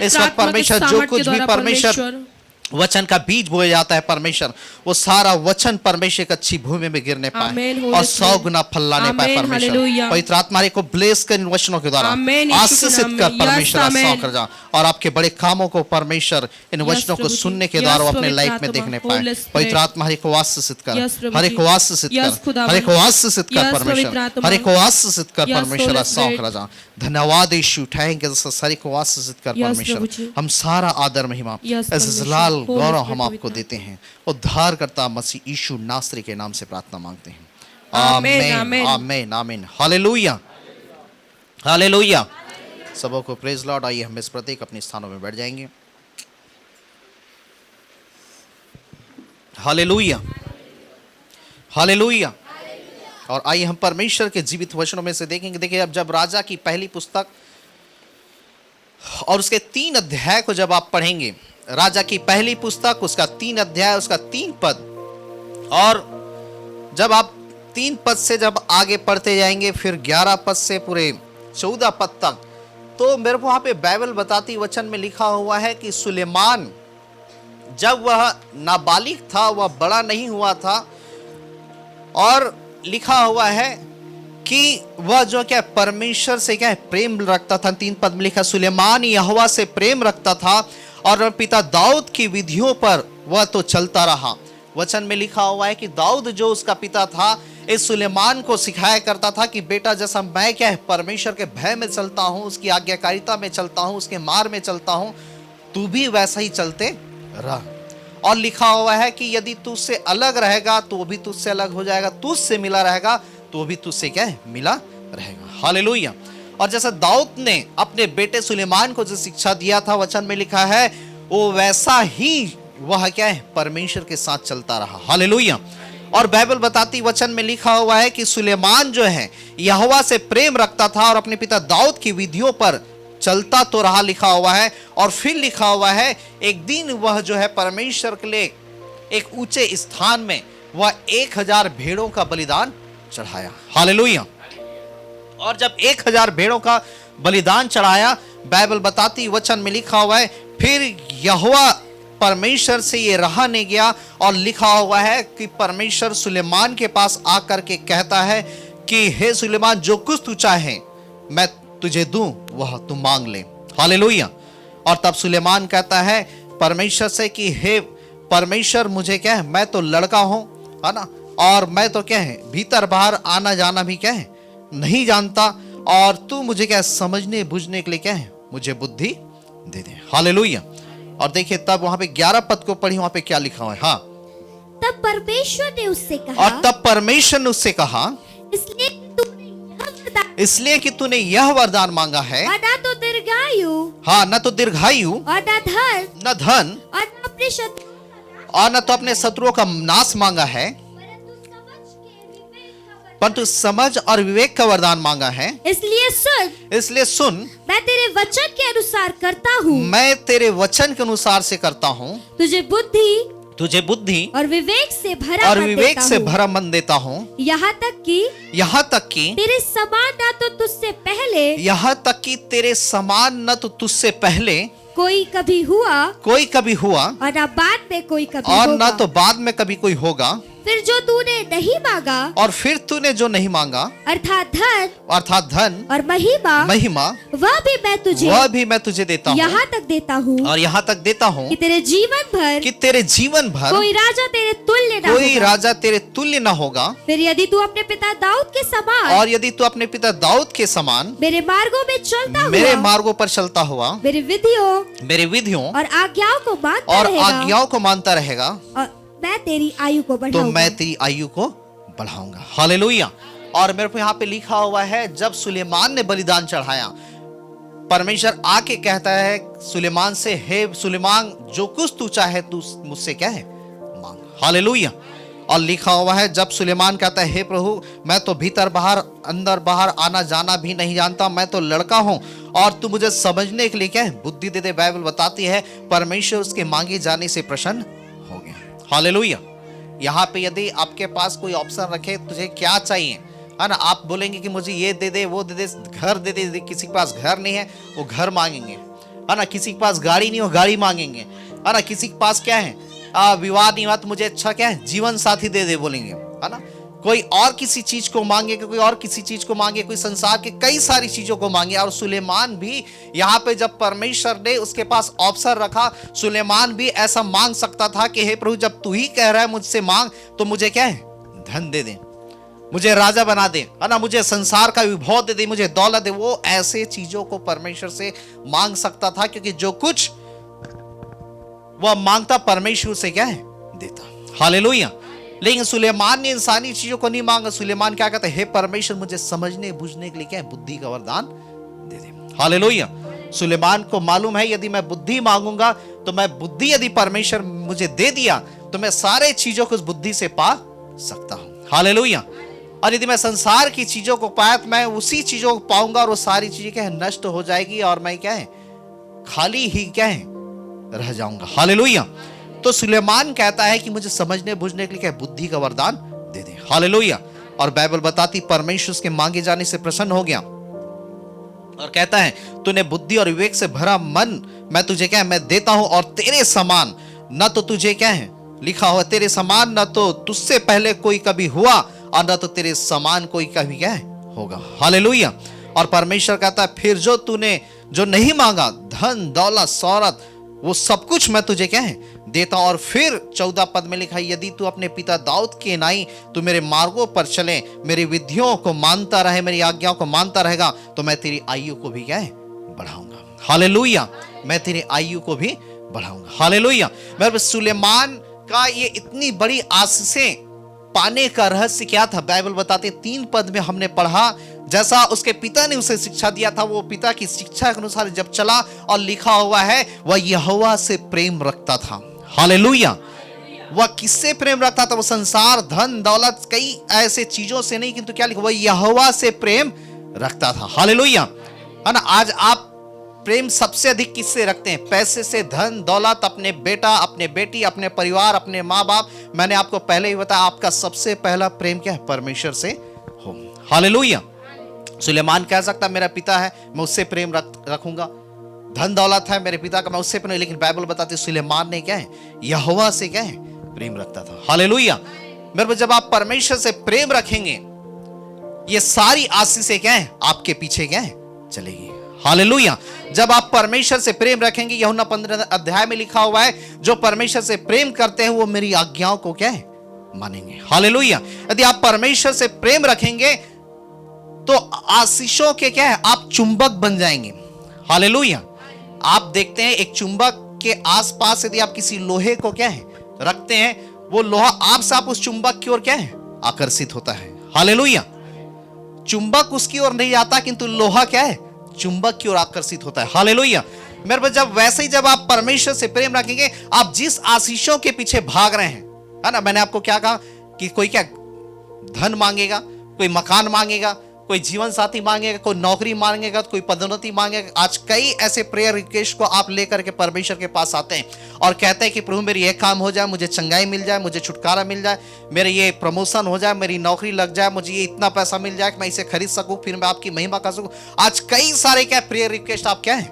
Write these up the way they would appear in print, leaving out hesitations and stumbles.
इस वक्त परमेश्वर जो कुछ भी परमेश्वर वचन का बीज बोया जाता है परमेश्वर, वो सारा वचन परमेश्वर की अच्छी भूमि में गिरने पाए और 100 गुना फल लाने पाए परमेश्वर। पवित्र आत्मा को ब्लेस कर इन वचनों के द्वारा आशीषित कर परमेश्वर, आशीष कर जा और आपके बड़े कामों को परमेश्वर इन वचनों को सुनने के द्वारा अपने लाइफ में देखने पाए। पवित्र आत्मा हर एक को आशीषित कर, हर एक को आशीषित कर, हर एक को आशीषित कर परमेश्वर, हर एक को आशीषित कर परमेश्वर, आशीष कर जा। धन्यवाद यीशु, थैंक यू, सारी को आशीषित कर परमेश्वर। हम सारा आदर महिमा जलाल गौरव हम आपको देते हैं। उद्धार करता मसीह यीशु नासरी के नाम से प्रार्थना मांगते हैं, आमीन आमीन आमीन। Hallelujah hallelujah. सबों को प्रेज लॉर्ड। आइए हम इस प्रत्येक अपने स्थानों में बैठ जाएंगे। Hallelujah hallelujah. और आइए हम परमेश्वर के जीवित वचनों में से देखेंगे। देखिए, अब जब राजा की पहली पुस्तक और उसके 3 अध्याय को जब आप पढ़ेंगे, राजा की पहली पुस्तक उसका 3 अध्याय उसका 3 पद, और जब आप 3 पद से जब आगे पढ़ते जाएंगे फिर 11 पद से पूरे 14 पद तक, तो मेरे को वहां पे बाइबल बताती वचन में लिखा हुआ है कि सुलेमान जब वह नाबालिग था, वह बड़ा नहीं हुआ था, और लिखा हुआ है कि वह जो क्या परमेश्वर से क्या प्रेम रखता था। 3 पद में लिखा, सुलेमान यहोवा से प्रेम रखता था और पिता दाऊद की विधियों पर वह तो चलता रहा। वचन में लिखा हुआ है कि दाऊद जो उसका पिता था, इस सुलेमान को सिखाया करता था कि बेटा, जैसा मैं क्या है परमेश्वर के भय में चलता हूं, उसकी आज्ञाकारिता में चलता हूं, उसके मार्ग में चलता हूं, तू भी वैसा ही चलते रह। और लिखा हुआ है कि यदि तू उससे अलग रहेगा तो भी तुझसे अलग हो जाएगा, तुझसे मिला रहेगा तो भी तुझसे क्या है मिला रहेगा। हालेलुया। और जैसा दाऊद ने अपने बेटे सुलेमान को जो शिक्षा दिया था, वचन में लिखा है, वो वैसा ही वह क्या है परमेश्वर के साथ चलता रहा। हालेलुया। और बाइबल बताती वचन में लिखा हुआ है कि सुलेमान जो है यहोवा से प्रेम रखता था और अपने पिता दाऊद की विधियों पर चलता तो रहा, लिखा हुआ है। और फिर लिखा हुआ है, एक दिन वह जो है परमेश्वर के लिए एक ऊंचे स्थान में वह 1000 भेड़ों का बलिदान चढ़ाया। हालेलुया। और जब 1000 भेड़ों का बलिदान चढ़ाया, बाइबल बताती वचन में लिखा हुआ है, फिर यहोवा परमेश्वर से ये रहा नहीं गया, और लिखा हुआ है कि परमेश्वर सुलेमान के पास आकर के कहता है कि हे सुलेमान, जो कुछ तू चाहे मैं तुझे दूं वह तू मांग ले। हालेलुया। और तब सुलेमान कहता है परमेश्वर से कि हे परमेश्वर, मुझे क्या है, मैं तो लड़का हूं, है ना, और मैं तो क्या है भीतर बाहर आना जाना भी क्या है नहीं जानता, और तू मुझे क्या समझने बुझने के लिए क्या है मुझे बुद्धि दे दे। हालेलुया। और देखिए तब वहां पे 11 पद को पढ़ी, वहां पे क्या लिखा हुआ है। हाँ, तब परमेश्वर ने उससे कहा, और तब परमेश्वर ने उससे कहा, इसलिए कि तूने यह वरदान मांगा है, और ना तो दीर्घायु, हाँ, न तो दीर्घायु, और न धन, और न अपने शत्रु, और न तो अपने शत्रुओं का नाश मांगा है, परंतु समझ और विवेक का वरदान मांगा है। इसलिए सुन, मैं तेरे वचन के अनुसार करता हूँ, मैं तेरे वचन के अनुसार से करता हूँ, तुझे बुद्धि और विवेक से भरा मन देता हूँ, यहाँ तक कि तेरे समान न तो तुझसे पहले, यहाँ तक कि तेरे समान न तो तुझसे पहले कोई कभी हुआ, और न बाद में कोई कभी और होगा। न तो बाद में कभी कोई होगा। फिर जो तूने नहीं मांगा, और फिर तूने जो नहीं मांगा, अर्थात धन और महिमा, वह भी मैं तुझे देता हूँ, यहाँ तक देता हूँ कि तेरे जीवन भर कोई राजा तेरे तुल्य न होगा। फिर यदि तू अपने पिता दाऊद के समान मेरे मार्गों पर चलता हुआ मेरी विधियों और आज्ञाओं को मानता रहेगा, और मैं तेरी आयु को बढ़ाऊंगा। हालेलुया। और मेरे को यहाँ पे लिखा हुआ है, जब सुलेमान ने बलिदान चढ़ाया, परमेश्वर आके कहता है सुलेमान से, हे सुलेमान, जो कुछ तू चाहे तू मुझसे क्या है मांग। हालेलुया। और लिखा हुआ है, जब सुलेमान कहता है, हे प्रभु, मैं तो भीतर बाहर अंदर बाहर आना जाना भी नहीं जानता, मैं तो लड़का हूं, और तू मुझे समझने के लिए क्या है बुद्धि दे दे। बाइबल बताती है परमेश्वर उसके मांगे जाने से प्रसन्न हो गया। हालेलुया। यहाँ पे यदि आपके पास कोई ऑप्शन रखे, तुझे क्या चाहिए, है ना, आप बोलेंगे कि मुझे ये दे दे, वो दे दे, घर दे दे। किसी के पास घर नहीं है, वो घर मांगेंगे, है ना, किसी के पास गाड़ी नहीं हो गाड़ी मांगेंगे, है ना, किसी के पास क्या है विवाह नहीं हुआ तो मुझे अच्छा क्या है जीवन साथी दे दे बोलेंगे, है ना, कोई और किसी चीज को मांगे, कोई और किसी चीज को मांगे, कोई संसार के कई सारी चीजों को मांगे। और सुलेमान भी यहाँ पे जब परमेश्वर ने उसके पास अवसर रखा, सुलेमान भी ऐसा मांग सकता था कि हे प्रभु जब तू ही कह रहा है मुझसे मांग तो मुझे क्या है धन दे दे, मुझे राजा बना दे, है ना, मुझे संसार का विभव दे दे, मुझे दौलत दे। वो ऐसे चीजों को परमेश्वर से मांग सकता था क्योंकि जो कुछ वह मांगता परमेश्वर से क्या है देता। हालेलुया। लेकिन सुलेमान ने इंसानी चीजों को नहीं मांगा। सुलेमान क्या कहता है, हे परमेश्वर मुझे समझने बूझने के लिए क्या है बुद्धि का वरदान दे दे। हालेलुया। सुलेमान को मालूम है यदि मैं बुद्धि मांगूंगा तो मैं बुद्धि यदि परमेश्वर मुझे दे दिया तो मैं सारे चीजों को उस बुद्धि से पा सकता हूं। हालेलुया। और यदि मैं संसार की चीजों को पाया तो मैं उसी चीजों को पाऊंगा और वो सारी चीजें क्या है नष्ट हो जाएगी और मैं क्या है खाली ही क्या है रह जाऊंगा। हालेलुया। तो सुलेमान कहता है कि मुझे समझने बुझने के लिए क्या बुद्धि का वरदान दे दे। हालेलुया। और बाइबल बताती परमेश्वर उसके मांगे जाने से प्रसन्न हो गया और कहता है तूने बुद्धि और विवेक से भरा मन मैं तुझे क्या है मैं देता हूं और तेरे समान न तो तुझे क्या है लिखा हुआ, तेरे समान न तो तुझसे पहले कोई कभी हुआ और न तो तेरे समान कोई कभी क्या है होगा। हालेलुया। और परमेश्वर कहता है फिर जो तूने जो नहीं मांगा धन दौलत शौहरत वो सब कुछ मैं तुझे क्या है देता हूं। और फिर 14 पद में लिखा यदि तू अपने पिता दाऊद के नाई तू मेरे मार्गों पर चले, मेरी विधियों को मानता रहे, मेरी आज्ञाओं को मानता रहेगा तो मैं तेरी आयु को भी क्या है बढ़ाऊंगा। हालेलुया। मैं तेरी आयु को भी बढ़ाऊंगा। हालेलुया। मैं सुलेमान का ये इतनी बड़ी आशीषें पाने का रहस्य क्या था, बाइबल बताते 3 पद में हमने पढ़ा जैसा उसके पिता ने उसे शिक्षा दिया था वो पिता की शिक्षा के अनुसार जब चला और लिखा हुआ है वह यहोवा से प्रेम रखता था। हालेलुया। वह किससे प्रेम रखता था, वो संसार धन दौलत कई ऐसे चीजों से नहीं किंतु क्या लिखा वह यहोवा से प्रेम रखता था। हालेलुया। है ना। आज आप प्रेम सबसे अधिक किससे रखते हैं, पैसे से, धन दौलत, अपने बेटा अपने बेटी अपने परिवार अपने माँ बाप। मैंने आपको पहले ही बताया आपका सबसे पहला प्रेम क्या है परमेश्वर से हो। हालेलुया। सुलेमान कह सकता मेरा पिता है मैं उससे प्रेम रखूंगा, धन दौलत है मेरे पिता का मैं उससे प्रेम, लेकिन बाइबल बताती सुलेमान ने क्या है यहोवा से क्या है प्रेम रखता था। हालेलुया। मेरे जब आप परमेश्वर से प्रेम रखेंगे ये सारी आशीषें क्या है आपके पीछे क्या है चलेगी। हालेलुया। जब आप परमेश्वर से प्रेम रखेंगे, यूहन्ना 15 अध्याय में लिखा हुआ है जो परमेश्वर से प्रेम करते हैं वो मेरी आज्ञाओं को क्या है मानेंगे। हालेलुया। यदि आप परमेश्वर से प्रेम रखेंगे तो आशीषों के क्या है आप चुंबक बन जाएंगे। हालेलुया। आप देखते हैं एक चुंबक के आसपास यदि आप किसी लोहे को क्या है रखते हैं वो लोहा आपसे आप उस चुंबक की ओर क्या है आकर्षित होता है। हालेलुया। चुंबक उसकी ओर नहीं आता किंतु लोहा क्या है चुंबक की ओर आकर्षित होता है। हालेलुया। मेरे पास जब वैसे ही जब आप परमेश्वर से प्रेम रखेंगे आप जिस आशीषों के पीछे भाग रहे हैं, है ना, मैंने आपको क्या कहा कि कोई क्या धन मांगेगा, कोई मकान मांगेगा, कोई जीवन साथी मांगेगा, कोई नौकरी मांगेगा, कोई पदोन्नति मांगेगा। आज कई ऐसे प्रेयर रिक्वेस्ट को आप लेकर के परमेश्वर के पास आते हैं और कहते हैं कि प्रभु मेरी ये काम हो जाए, मुझे चंगाई मिल जाए, मुझे छुटकारा मिल जाए, मेरे ये प्रमोशन हो जाए, मेरी नौकरी लग जाए, मुझे ये इतना पैसा मिल जाए कि मैं इसे खरीद सकूं, फिर मैं आपकी महिमा कर सकूं। आज कई सारे क्या प्रेयर रिक्वेस्ट आप क्या है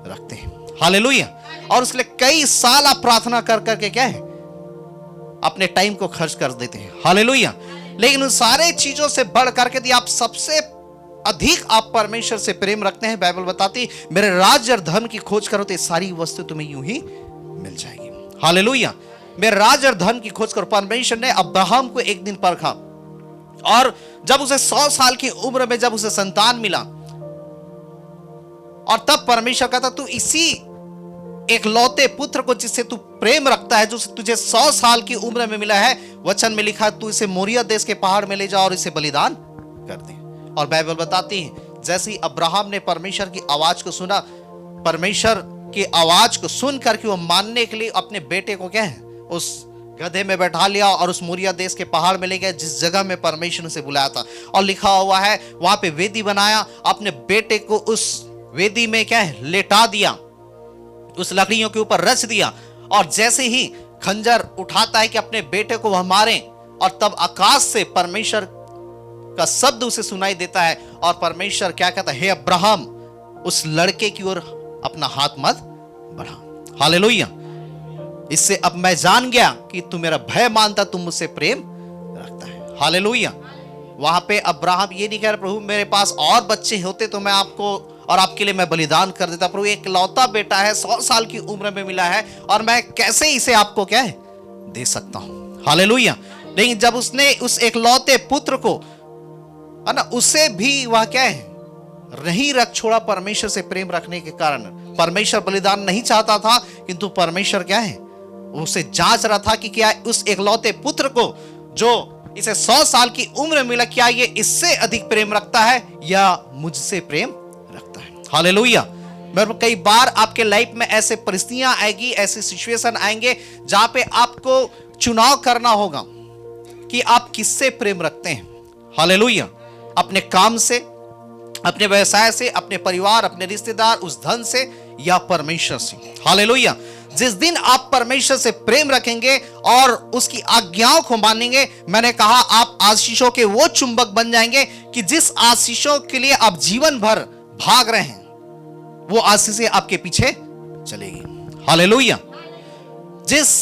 रखते हैं। हालेलुया। और उसके लिए कई साल आप प्रार्थना कर करके क्या है अपने टाइम को खर्च कर देते हैं। हालेलुया। लेकिन उन सारे चीजों से बढ़ करके यदि आप सबसे अधिक आप परमेश्वर से प्रेम रखते हैं, बाइबल बताती मेरे राज्य और धन की खोज करो तो ये सारी वस्तु तुम्हें यूं ही मिल जाएगी। हालेलुया। मेरे राज्य और धन की खोज करो। परमेश्वर ने अब्राहम को एक दिन परखा और जब उसे 100 साल की उम्र में जब उसे संतान मिला और तब परमेश्वर कहता तू इसी एक लौते पुत्र को जिससे तू प्रेम रखता है, जो तुझे 100 साल की उम्र में मिला है, वचन में लिखा तू इसे मोरिया देश के पहाड़ में ले जा और इसे बलिदान कर दे। और बाइबल बताती है जैसे ही अब्राहम ने परमेश्वर की आवाज को सुना, परमेश्वर की आवाज को सुन करके वो मानने के लिए अपने बेटे को क्या है उस गधे में बैठा लिया और उस मोरिया देश के पहाड़ में ले गया जिस जगह में परमेश्वर ने उसे बुलाया था। और लिखा हुआ है वहां पे वेदी बनाया, अपने बेटे को उस वेदी में क्या है लेटा दिया, उस लकड़ियों के ऊपर रच दिया और जैसे ही खंजर उठाता है कि अपने बेटे को वह मारे और तब आकाश से परमेश्वर का शब्द उसे सुनाई देता है और परमेश्वर क्या कहता है हे अब्राहम, उस लड़के की ओर अपना हाथ मत बढ़ा। हालेलुया। इससे अब मैं जान गया कि तू मेरा भय मानता, तू मुझसे प्रेम रखता है। हालेलुया। वहां पे अब्राहम ये नहीं कह रहा प्रभु मेरे पास और बच्चे होते तो मैं आपको और आपके लिए मैं बलिदान कर देता। प्रभु एक लौता बेटा है, 100 साल की उम्र में मिला है और मैं कैसे इसे आपको क्या है दे सकता हूं। हालेलुया। लेकिन जब उसने उस एक लौते पुत्र को, है ना, उसे भी वह क्या है नहीं रख छोड़ा परमेश्वर से प्रेम रखने के कारण। परमेश्वर बलिदान नहीं चाहता था, किंतु परमेश्वर क्या है उसे जांच रहा था कि क्या उस एकलौते पुत्र को जो इसे 100 साल की उम्र मिला, क्या ये इससे अधिक प्रेम रखता है या मुझसे प्रेम रखता है। हालेलुया। मेरे कई बार आपके लाइफ में ऐसे परिस्थितियां आएगी, ऐसे सिचुएशन आएंगे जहां पे आपको चुनाव करना होगा कि आप किससे प्रेम रखते हैं। हालेलुया। अपने काम से, अपने व्यवसाय से, अपने परिवार, अपने रिश्तेदार, उस धन से या परमेश्वर से। हालेलुया। जिस दिन आप परमेश्वर से प्रेम रखेंगे और उसकी आज्ञाओं को मानेंगे, मैंने कहा आप आशीषों के वो चुंबक बन जाएंगे कि जिस आशीषों के लिए आप जीवन भर भाग रहे हैं वो आशीषें आपके पीछे चलेगी। हालेलुया। जिस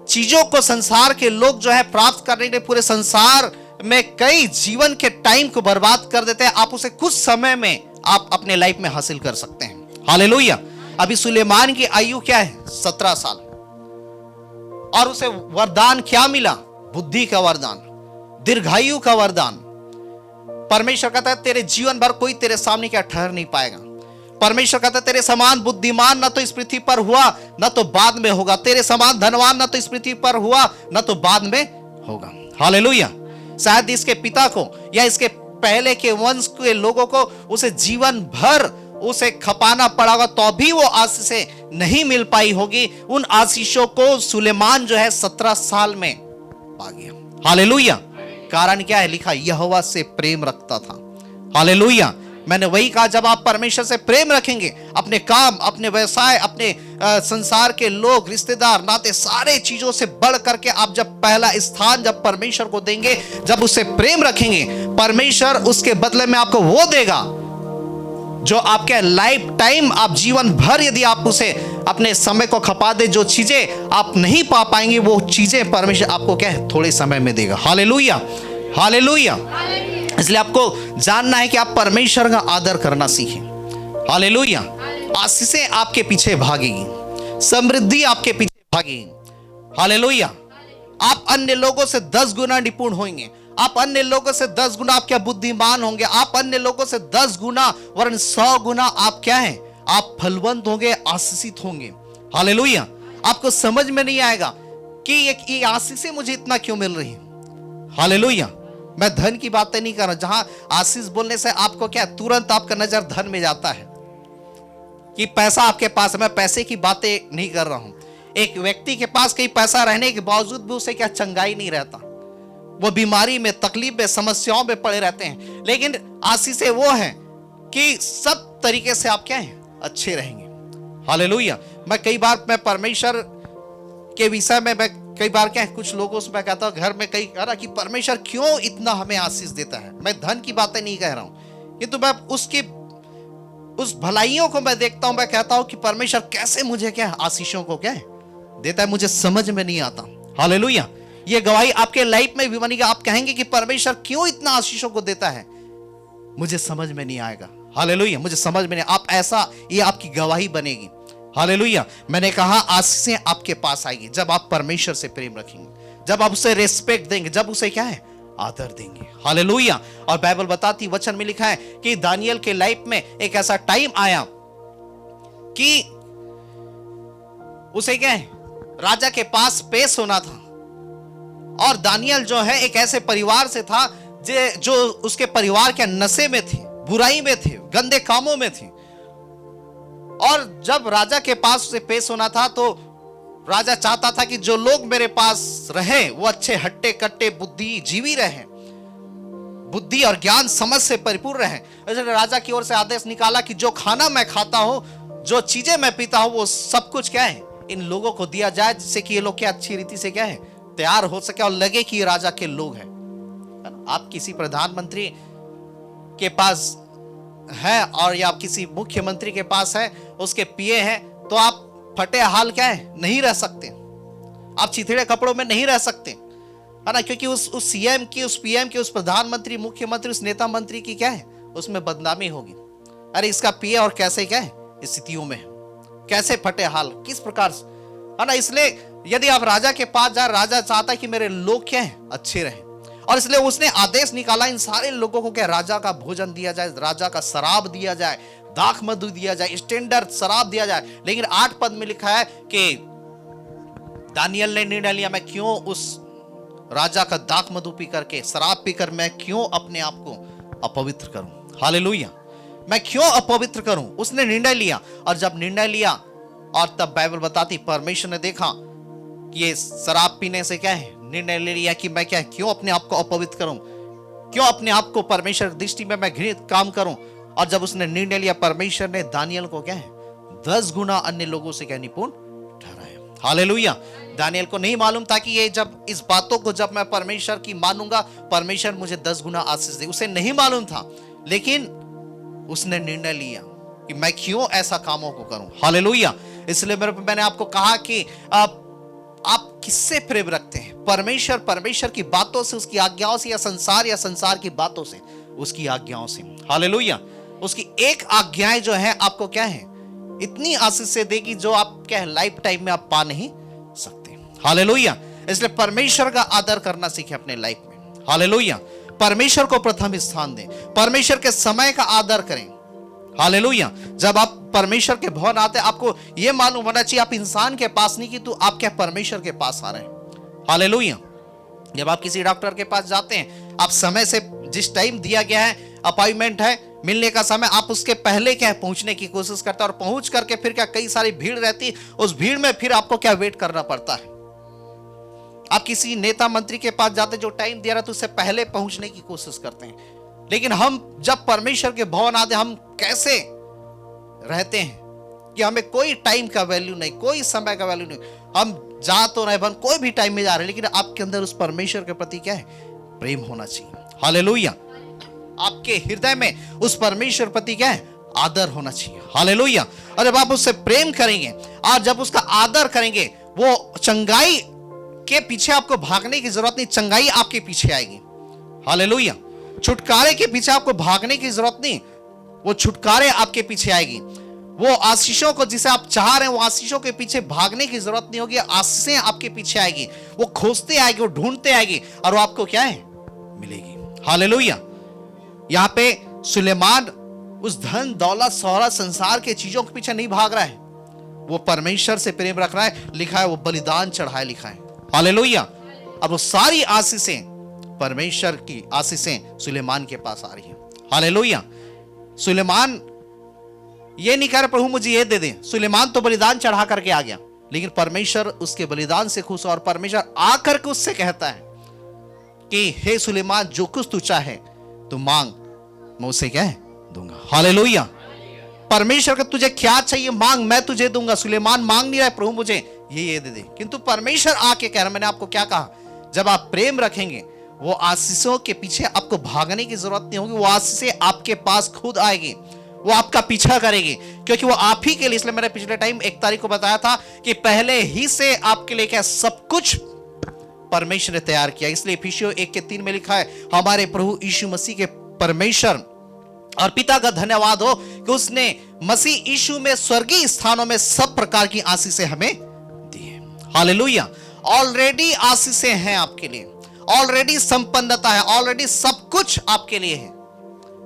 चीजों को संसार के लोग जो है प्राप्त करने के लिए पूरे संसार में कई जीवन के टाइम को बर्बाद कर देते हैं, आप उसे कुछ समय में आप अपने लाइफ में हासिल कर सकते हैं। हालेलुया। अभी सुलेमान की आयु क्या है 17 साल और उसे वरदान क्या मिला? बुद्धि का वरदान, दीर्घायु का वरदान। परमेश्वर कहता है तेरे जीवन भर कोई तेरे सामने क्या ठहर नहीं पाएगा। परमेश्वर कहता है तेरे समान बुद्धिमान न तो इस पृथ्वी पर हुआ न तो बाद में होगा, तेरे समान धनवान न तो इस पृथ्वी पर हुआ न तो बाद में होगा। हालेलुया। शायद इसके पिता को या इसके पहले के वंश के लोगों को उसे जीवन भर उसे खपाना पड़ा होगा तो भी वो आशीषें नहीं मिल पाई होगी। उन आशीषों को सुलेमान जो है 17 साल में पा गया। हालेलुया। कारण क्या है? लिखा यहोवा से प्रेम रखता था। हालेलुया। मैंने वही कहा, जब आप परमेश्वर से प्रेम रखेंगे, अपने काम, अपने व्यवसाय, अपने संसार के लोग, रिश्तेदार, नाते, सारे चीजों से बढ़ करके आप जब पहला स्थान जब परमेश्वर को देंगे, जब उससे प्रेम रखेंगे, परमेश्वर उसके बदले में आपको वो देगा जो आपके लाइफ टाइम, आप जीवन भर यदि आप उसे अपने समय को खपा दे, जो चीजें आप नहीं पा पाएंगे वो चीजें परमेश्वर आपको क्या है थोड़े समय में देगा। हालेलुया। हालेलुया। इसलिए आपको जानना है कि आप परमेश्वर का आदर करना सीखें। हालेलुया। आशीषें आपके पीछे भागेगी, समृद्धि आपके पीछे भागेगी। हालेलुया। आप अन्य लोगों से 10 गुना निपुण होंगे, आप अन्य लोगों से 10 गुना आप क्या बुद्धिमान होंगे, आप अन्य लोगों से 10 गुना वरन 100 गुना आप क्या हैं, आप फलवंत होंगे, आशीषित होंगे। हालेलुया। आपको समझ में नहीं आएगा कि ये आशीषें मुझे इतना क्यों मिल रही है। हालेलुया। मैं धन की बातें नहीं कर रहा, जहां आशीष बोलने से आपको क्या तुरंत आपका नजर धन में जाता है कि पैसा आपके पास है। मैं पैसे की बातें नहीं कर रहा हूं। एक व्यक्ति के पास कई पैसा रहने के बावजूद भी उसे क्या चंगाई नहीं रहता, वो बीमारी में, तकलीफ में, समस्याओं में पड़े रहते हैं। लेकिन आशीषें वो हैं कि सब तरीके से आप क्या हैं अच्छे रहेंगे। हालेलुया। मैं कई बार मैं परमेश्वर के विषय में मैं कई बार क्या है कुछ लोगों से मैं कहता हूँ घर में कई कह रहा कि परमेश्वर क्यों इतना हमें आशीष देता है। मैं धन की बातें नहीं कह रहा हूं, किंतु मैं उसकी उस भलाइयों को मैं देखता हूं। मैं कहता हूं कि परमेश्वर कैसे मुझे क्या आशीषों को क्या है देता है, मुझे समझ में नहीं आता। हालेलुया। ये गवाही आपके लाइफ में भी बनेगी। आप कहेंगे कि परमेश्वर क्यों इतना आशीषों को देता है, मुझे समझ में नहीं आएगा। हालेलुया। मुझे समझ में नहीं, आप ऐसा, ये आपकी गवाही बनेगी। हालेलुया। मैंने कहा आशीषें आपके पास आएगी जब आप परमेश्वर से प्रेम रखेंगे, जब आप उसे रिस्पेक्ट देंगे, जब उसे क्या है आदर देंगे। हालेलुया। और बाइबल बताती, वचन में लिखा है कि दानियल के लाइफ में एक ऐसा टाइम आया कि उसे क्या है राजा के पास पेश होना था। और दानियल जो है एक ऐसे परिवार से था जो उसके परिवार के नशे में थे, बुराई में थे, गंदे कामों में थे। और जब राजा के पास उसे पेश होना था तो राजा चाहता था कि जो लोग मेरे पास रहे वो अच्छे, हट्टे कट्टे, बुद्धिजीवी रहे, बुद्धि और ज्ञान समझ से परिपूर्ण रहे। इसलिए राजा की ओर से आदेश निकाला कि जो खाना मैं खाता हूं, जो चीजें मैं पीता हूं, वो सब कुछ क्या है इन लोगों को दिया जाए, जिससे कि ये लोग क्या अच्छी रीति से क्या है तैयार हो सके और लगे कि ये राजा के लोग हैं। आप किसी प्रधानमंत्री के पास है और या किसी मुख्यमंत्री के पास है, उसके पीए हैं, तो आप फटे हाल क्या है, नहीं रह सकते, आप चिथड़े कपड़ों में नहीं रह सकते, है ना, क्योंकि उस सीएम की, उस पीएम की, उस प्रधानमंत्री, मुख्यमंत्री, उस नेता मंत्री की क्या है, उसमें बदनामी होगी। अरे इसका पीए और कैसे क्या है स्थितियों में, कैसे फटे हाल, किस प्रकार से, है ना। इसलिए यदि आप राजा के पास जाए, राजा चाहता है कि मेरे लोग क्या है, अच्छे रहे, और इसलिए उसने आदेश निकाला इन सारे लोगों को क्या, राजा का भोजन दिया जाए, राजा का शराब दिया जाए, दाख मधु दिया जाए, स्टैंडर्ड शराब दिया जाए। लेकिन 8 पद में लिखा है कि दानियल ने निर्णय लिया, मैं क्यों उस राजा का दाख मधु पी करके, शराब पीकर मैं क्यों अपने आप को अपवित्र करूं। हालेलुया, मैं क्यों अपवित्र करूं, उसने निर्णय लिया। और जब निर्णय लिया, और तब बाइबल बताती परमेश्वर ने देखा कि ये शराब पीने से क्या है, निर्णय ले लिया कि मैं क्या, क्यों अपने आप को अपवित्र करूं, क्यों अपने आप को परमेश्वर की दृष्टि में मैं घृणित काम करूं। और जब उसने निर्णय लिया, परमेश्वर ने दानियल को क्या है 10 गुना अन्य लोगों से क्या निपुण ठहराया। हालेलुया। दानियल को नहीं मालूम था कि ये जब इस बातों को जब मैं परमेश्वर की मानूंगा, परमेश्वर मुझे 10 गुना आशीष दे, उसे नहीं मालूम था। लेकिन उसने निर्णय लिया कि मैं क्यों ऐसा कामों को करूं। हालेलुया। इसलिए मैंने आपको कहा कि आप किससे प्रेम रखते हैं, परमेश्वर, परमेश्वर की बातों से, उसकी आज्ञाओं से, या संसार की बातों से, उसकी आज्ञाओं से। हालेलुया। उसकी एक आज्ञाएं जो है आपको क्या है, इतनी आशीष से देगी जो आप क्या है लाइफ टाइम में आप पा नहीं सकते। हालेलुया। इसलिए परमेश्वर का आदर करना सीखें अपने लाइफ में। हालेलुया। परमेश्वर को प्रथम स्थान दें, परमेश्वर के समय का आदर करें। हालेलुया। जब आप परमेश्वर के भवन आते हैं, आपको यह मालूम होना चाहिए आप इंसान के पास नहीं कि तू आप क्या परमेश्वर के पास आ रहे हैं। हालेलुया। जब आप किसी डॉक्टर के पास जाते हैं, आप समय से, जिस टाइम दिया गया है, अपॉइंटमेंट है, मिलने का समय, आप उसके पहले क्या है पहुंचने की कोशिश करते हैं, और पहुंच करके फिर क्या कई सारी भीड़ रहती है, उस भीड़ में फिर आपको क्या वेट करना पड़ता है। आप किसी नेता मंत्री के पास जाते, जो टाइम दिया रहता है उससे पहले पहुंचने की कोशिश करते हैं। लेकिन हम जब परमेश्वर के भवन आते, हम कैसे रहते हैं कि हमें कोई टाइम का वैल्यू नहीं, कोई समय का वैल्यू नहीं, हम जा तो नहीं, कोई भी टाइम में जा रहे हैं, लेकिन आपके अंदर उस परमेश्वर के प्रति क्या है, प्रेम होना चाहिए। हालेलुया। आपके हृदय में उस परमेश्वर प्रति क्या है, आदर होना चाहिए। हालेलुया। और जब आप उससे प्रेम करेंगे और जब उसका आदर करेंगे, वो चंगाई के पीछे आपको भागने की जरूरत नहीं, चंगाई आपके पीछे आएगी। हालेलुया। छुटकारे के पीछे आपको भागने की जरूरत नहीं, वो छुटकारे आपके पीछे आएगी। वो आशीषों को जिसे आप चाह रहे हैं, वो आशीषों के पीछे भागने की जरूरत नहीं होगी, आशीषें आपके पीछे आएगी, वो खोजते आएगी, वो ढूंढते आएगी, और वो आपको क्या है, मिलेगी। हालेलुया। यहां पे सुलेमान उस धन दौलत शोहरत संसार के चीजों के पीछे नहीं भाग रहा है, वो परमेश्वर से प्रेम रख रहा है। लिखा है वो बलिदान चढ़ाए, लिखा है। हालेलुया। अब वो सारी आशीषें, परमेश्वर की आशीषें सुलेमान के पास आ रही है। हालेलुया। सुलेमान ये नहीं कह रहा प्रभु मुझे ये दे दे, सुलेमान तो बलिदान चढ़ा करके आ गया, लेकिन परमेश्वर उसके बलिदान से खुश, और परमेश्वर आकर के उससे कहता है कि हे सुलेमान, जो कुछ तू चाहे तो मांग, मैं उसे क्या है दूंगा। हालेलुया। परमेश्वर का तुझे क्या चाहिए मांग, मैं तुझे दूंगा। सुलेमान मांग नहीं रहा है प्रभु मुझे ये दे दे, किंतु परमेश्वर आके कह रहा, मैंने आपको क्या कहा, जब आप प्रेम रखेंगे, वो आशीषों के पीछे आपको भागने की जरूरत नहीं होगी, वो आशीषें आपके पास खुद आएगी, वो आपका पीछा करेगी, क्योंकि वो आप ही के लिए। इसलिए मैंने पिछले टाइम 1 तारीख को बताया था कि पहले ही से आपके लिए क्या सब कुछ परमेश्वर ने तैयार किया। इसलिए इफिसियों 1:3 में लिखा है, हमारे प्रभु यीशु मसीह के परमेश्वर और पिता का धन्यवाद हो कि उसने मसीह यीशु में स्वर्गीय स्थानों में सब प्रकार की आशीषें हमें दी है। हालेलुया। ऑलरेडी आशीषें हैं आपके लिए, ऑलरेडी संपन्नता है, ऑलरेडी सब कुछ आपके लिए है।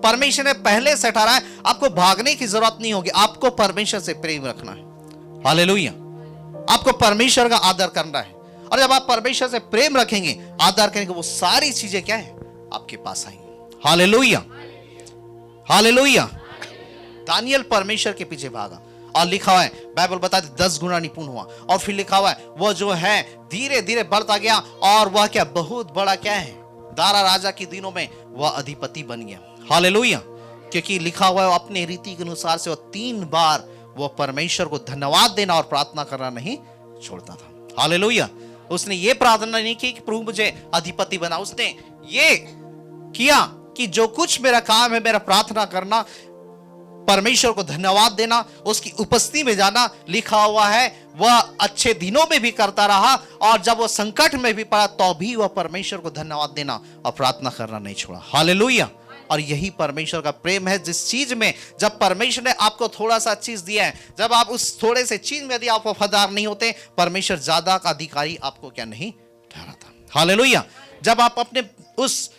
परमेश्वर ने पहले से ठहराया है, आपको भागने की जरूरत नहीं होगी, आपको परमेश्वर से प्रेम रखना है। हालेलुया। आपको परमेश्वर का आदर करना है, और जब आप परमेश्वर से प्रेम रखेंगे, आदर करेंगे, वो सारी चीजें क्या है आपके पास आएंगी। हालेलुया। हालेलुया। दानियल परमेश्वर के पीछे भागा, और लिखा हुआ है, बाइबल बताती 10 गुना निपुण हुआ, और फिर लिखा हुआ है वो जो है धीरे धीरे बढ़ता गया, और वह क्या बहुत बड़ा क्या है, दारा राजा के दिनों में वह अधिपति बन गया। हालेलुया। क्योंकि लिखा हुआ है अपने रीति के अनुसार से वह 3 बार वह परमेश्वर को धन्यवाद देना और प्रार्थना करना नहीं छोड़ता था। हालेलुया। उसने ये प्रार्थना नहीं की कि प्रभु मुझे अधिपति बना, उसने ये किया कि जो कुछ मेरा काम है, मेरा प्रार्थना करना, परमेश्वर को धन्यवाद देना, उसकी उपस्थिति में जाना, लिखा हुआ है वह अच्छे दिनों में भी करता रहा और जब वो संकट में भी पड़ा तो भी वह परमेश्वर को धन्यवाद देना और प्रार्थना करना नहीं छोड़ा। हालेलुया। और यही परमेश्वर का प्रेम है, जिस चीज में जब परमेश्वर ने आपको थोड़ा सा चीज दिया है, जब आप उस थोड़े से चीज में यदि आप वफादार नहीं होते, परमेश्वर ज्यादा का अधिकारी आपको क्या नहीं ठहराता। हालेलुया। जब आप अपने उस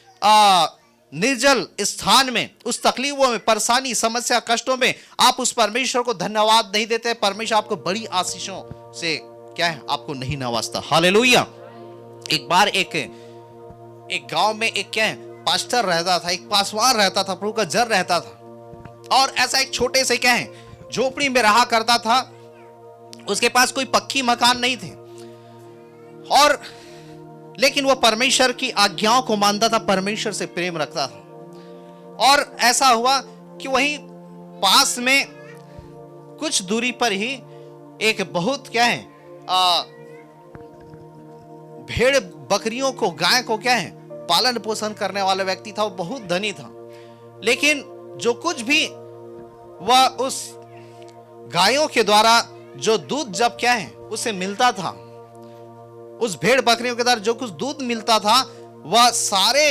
निर्जल स्थान में, उस तकलीफों में, परेशानी, समस्या, कष्टों में आप उस परमेश्वर को धन्यवाद नहीं देते, परमेश्वर आपको बड़ी आशीषों से क्या है, आपको नहीं नवाजता। हालेलुया। एक बार एक गांव में एक क्या है, पास्टर रहता था, एक पासवान रहता था, प्रभु का जन रहता था और ऐसा एक छोटे से क्या है झोपड़ी में रहा करता था। उसके पास कोई पक्की मकान नहीं थे और लेकिन वो परमेश्वर की आज्ञाओं को मानता था, परमेश्वर से प्रेम रखता था। और ऐसा हुआ कि वहीं पास में कुछ दूरी पर ही एक बहुत क्या है भेड़ बकरियों को, गाय को क्या है पालन पोषण करने वाला व्यक्ति था। वो बहुत धनी था, लेकिन जो कुछ भी वह उस गायों के द्वारा जो दूध जब क्या है उसे मिलता था, उस भेड़ बकरियों के द्वारा जो कुछ दूध मिलता था, वह सारे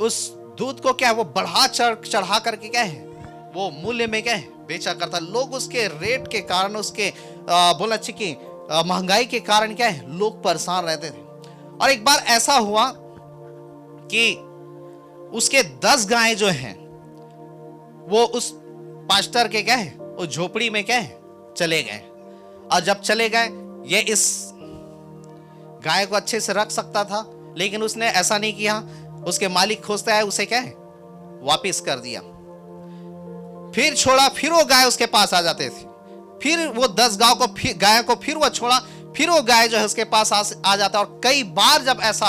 उस दूध को क्या है वो बढ़ा चढ़ा करके क्या है वो मूल्य में क्या है बेचा करता। लोग उसके रेट के कारण, उसके बोला अच्छी की महंगाई के कारण क्या है लोग परेशान रहते थे। और एक बार ऐसा हुआ कि उसके 10 गायें जो हैं वो उस पास्टर के क्या है वो झोपड़ी में क्या है चले गए। और जब चले गए, ये इस गाय को अच्छे से रख सकता था, लेकिन उसने ऐसा नहीं किया। उसके मालिक खोजता है उसे क्या है वापिस कर दिया। फिर छोड़ा, फिर वो गाय उसके पास आ जाते थे, फिर वो 10 गायों को फिर वो छोड़ा, फिर वो गाय जो है उसके पास आ जाता। और कई बार जब ऐसा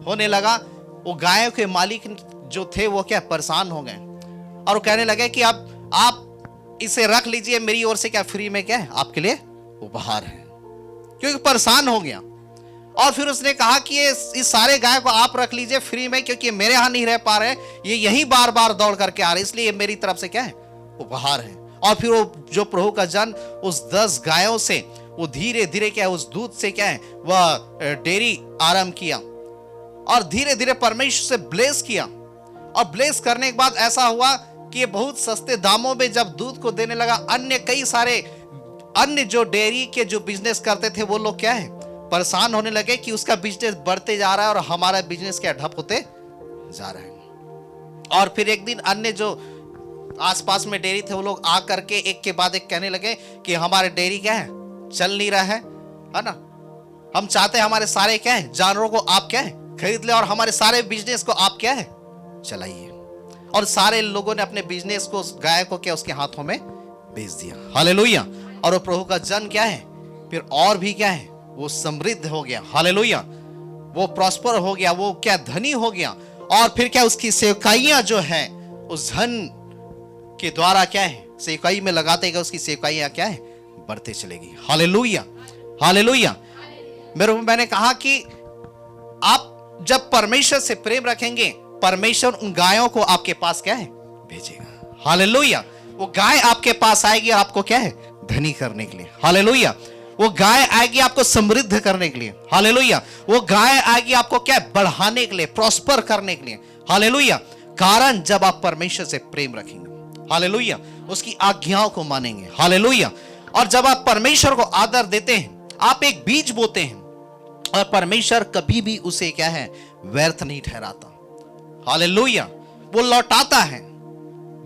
होने लगा, वो गायों के मालिक जो थे वो क्या परेशान हो गए और वो कहने लगे कि अब आप इसे रख लीजिए, मेरी ओर से क्या फ्री में क्या है आपके लिए उपहार है, क्योंकि परेशान हो गया। और फिर उसने कहा कि ये इस सारे गाय को आप रख लीजिए फ्री में, क्योंकि मेरे यहां नहीं रह पा रहे, ये यही बार बार दौड़ करके आ रहे, इसलिए मेरी तरफ से क्या है उपहार है। और फिर वो जो प्रभु का जन उस 10 गायों से वो धीरे धीरे क्या है उस दूध से क्या है वह डेयरी आरंभ किया और धीरे धीरे परमेश्वर से ब्लेस किया। और ब्लेस करने के बाद ऐसा हुआ कि ये बहुत सस्ते दामों में जब दूध को देने लगा, कई सारे अन्य जो डेयरी के जो बिजनेस करते थे वो लोग क्या है परेशान होने लगे कि उसका बिजनेस बढ़ते जा रहा है और हमारा बिजनेस क्या ठप होते जा रहा है। और फिर एक दिन अन्य जो आसपास में डेयरी थे वो लोग आ करके एक के बाद एक कहने लगे कि हमारे डेयरी क्या है चल नहीं रहा है ना, हम चाहते हैं हमारे सारे क्या है जानवरों को आप क्या है खरीद ले और हमारे सारे बिजनेस को आप क्या है चलाइए। और सारे लोगों ने अपने बिजनेस को, गाय को क्या उसके हाथों में बेच दिया। हालेलुया। और वो प्रभु का जन क्या है फिर और भी क्या है वो समृद्ध हो गया। हालेलुया। वो प्रॉस्पर हो गया, वो क्या धनी हो गया। और फिर क्या उसकी सेवकाइयां जो है उस धन के द्वारा क्या है सेवकाई में लगाते गए, उसकी सेवकाइयां क्या है बढ़ते चलेगी। हालेलुया। हालेलुया। मैंने कहा कि आप जब परमेश्वर से प्रेम रखेंगे, परमेश्वर उन गायों को आपके पास क्या है भेजेगा। हालेलुया। वो गाय आपके पास आएगी आपको क्या है धनी करने के लिए। हालेलुया। वो गाय आएगी आपको समृद्ध करने के लिए। हालेलुया। वो गाय आएगी आपको क्या बढ़ाने के लिए, प्रॉस्पर करने के लिए। हालेलुया। कारण जब आप परमेश्वर से प्रेम रखेंगे, हालेलुया, उसकी आज्ञाओं को मानेंगे। हालेलुया। और जब आप परमेश्वर को आदर देते हैं, आप एक बीज बोते हैं और परमेश्वर कभी भी उसे क्या है व्यर्थ नहीं ठहराता। हालेलुया। वो लौटाता है।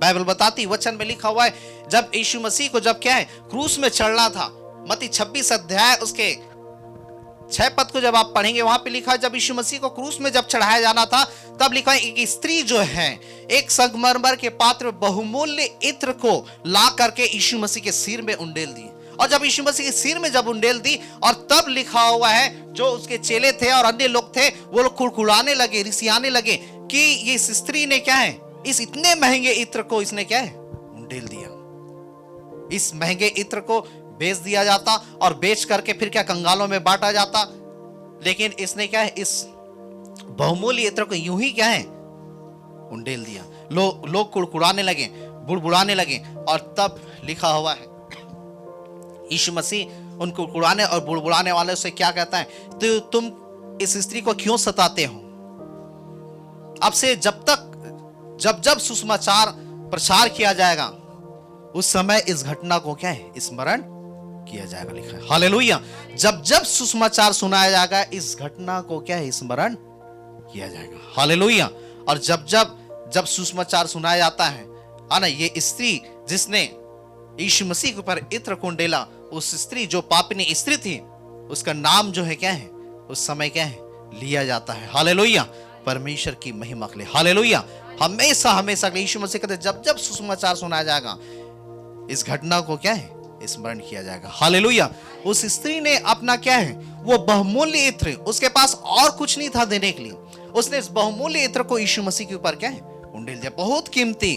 बाइबल बताती, वचन में लिखा हुआ है, जब यीशु मसीह को जब क्या है क्रूस में चढ़ना था, मत्ती 26 अध्याय उसके 6 पद को जब आप पढ़ेंगे, वहां पे लिखा है जब यीशु मसीह को क्रूस में जब चढ़ाया जाना था, तब लिखा है एक स्त्री जो है एक संगमरमर के पात्र बहुमूल्य इत्र को ला करके यीशु मसीह के सिर में उंडेल दी। और जब यीशु मसीह के सिर में जब उंडेल दी, और तब लिखा हुआ है जो उसके चेले थे और अन्य लोग थे वो लोग कुड़कुड़ाने लगे, रिसियाने लगे कि ये स्त्री ने क्या है इस इतने महंगे इत्र को इसने क्या है उंडेल दिया। इस महंगे इत्र को बेच दिया जाता और बेच करके फिर क्या कंगालों में बांटा जाता, लेकिन इसने क्या है इस बहुमूल्य इत्र को यूं ही क्या है उंडेल दिया। लोग कुड़कुड़ाने लगे, बुड़बुड़ाने लगे। और तब लिखा हुआ है यीशु मसीह उनको कुड़ाने और बुड़बुड़ाने वाले से क्या कहता है, तो तुम इस स्त्री को क्यों सताते हो? अब से जब जब सुसमाचार प्रचार किया जाएगा उस समय इस घटना को क्या है, स्मरण किया जाएगा। लिखा है हालेलुया। जब जब सुसमाचार सुनाया जाएगा इस घटना को क्या है, स्मरण किया जाएगा। हालेलुया। और जब सुसमाचार सुनाया जाता है ना, ये स्त्री जिसने यीशु मसीह के ऊपर इत्र कुंडेला, उस स्त्री जो पापिनी स्त्री थी, उसका नाम जो है क्या है, उस समय क्या है, लिया जाता है। हालेलुया। परमेश्वर की महिमा के लिए। हालेलुया। हमेशा हमेशा यीशु मसीह कहते जब जब सुसमाचार सुनाया जाएगा इस घटना को क्या है, स्मरण किया जाएगा। हालेलुया। उस स्त्री ने अपना क्या है, वो बहुमूल्य इत्र, उसके पास और कुछ नहीं था देने के लिए, उसने इस बहुमूल्य इत्र को यीशु मसीह के ऊपर क्या है, उंडेल दिया। बहुत कीमती,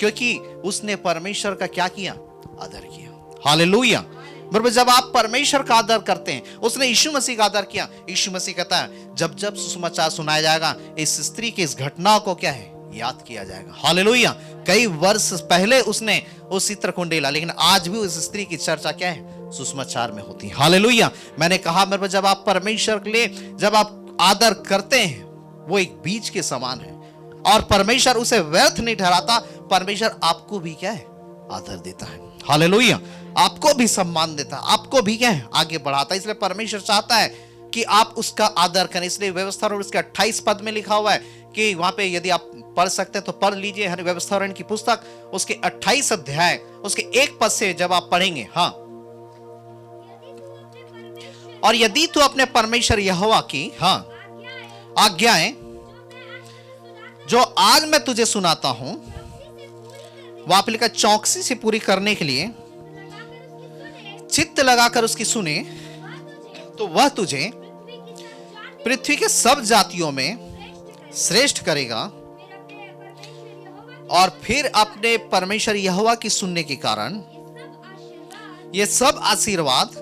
क्योंकि उसने परमेश्वर का क्या किया, आदर किया। हालेलुया। बराबर जब आप परमेश्वर का आदर करते हैं, उसने यीशु मसीह का आदर किया। यीशु मसीह कहता है जब जब सुसमाचार सुनाया जाएगा इस स्त्री की इस घटना को क्या है, याद किया जाएगा। हालेलुया। कई वर्ष पहले उसने उस इत्र को उंडेला, लेकिन आज भी उस स्त्री की चर्चा क्या है, सुसमाचार में होती है। हालेलुया। मैंने कहा मेरे जब आप परमेश्वर के लिए जब आप आदर करते हैं, वो एक बीज के समान है और परमेश्वर उसे व्यर्थ नहीं ठहराता। परमेश्वर आपको भी क्या है, आदर देता है। हालेलुया। आपको भी सम्मान देता है, आपको भी क्या है, आगे बढ़ाता है। इसलिए परमेश्वर चाहता है कि आप उसका आदर करें। इसलिए व्यवस्था और उसके 28 पद में लिखा हुआ है कि वहां पे यदि आप पढ़ सकते हैं तो पढ़ लीजिए, हर व्यवस्था की पुस्तक उसके 28 अध्याय उसके 1 पद से जब आप पढ़ेंगे। हाँ, और यदि तू अपने परमेश्वर यहोवा की हाँ आज्ञाएं जो आज मैं तुझे सुनाता हूं, वहां पे लिखा चौकसी से पूरी करने के लिए चित्त लगाकर उसकी सुने, तो वह तुझे पृथ्वी के सब जातियों में श्रेष्ठ करेगा। और फिर अपने परमेश्वर यहोवा की सुनने के कारण ये सब आशीर्वाद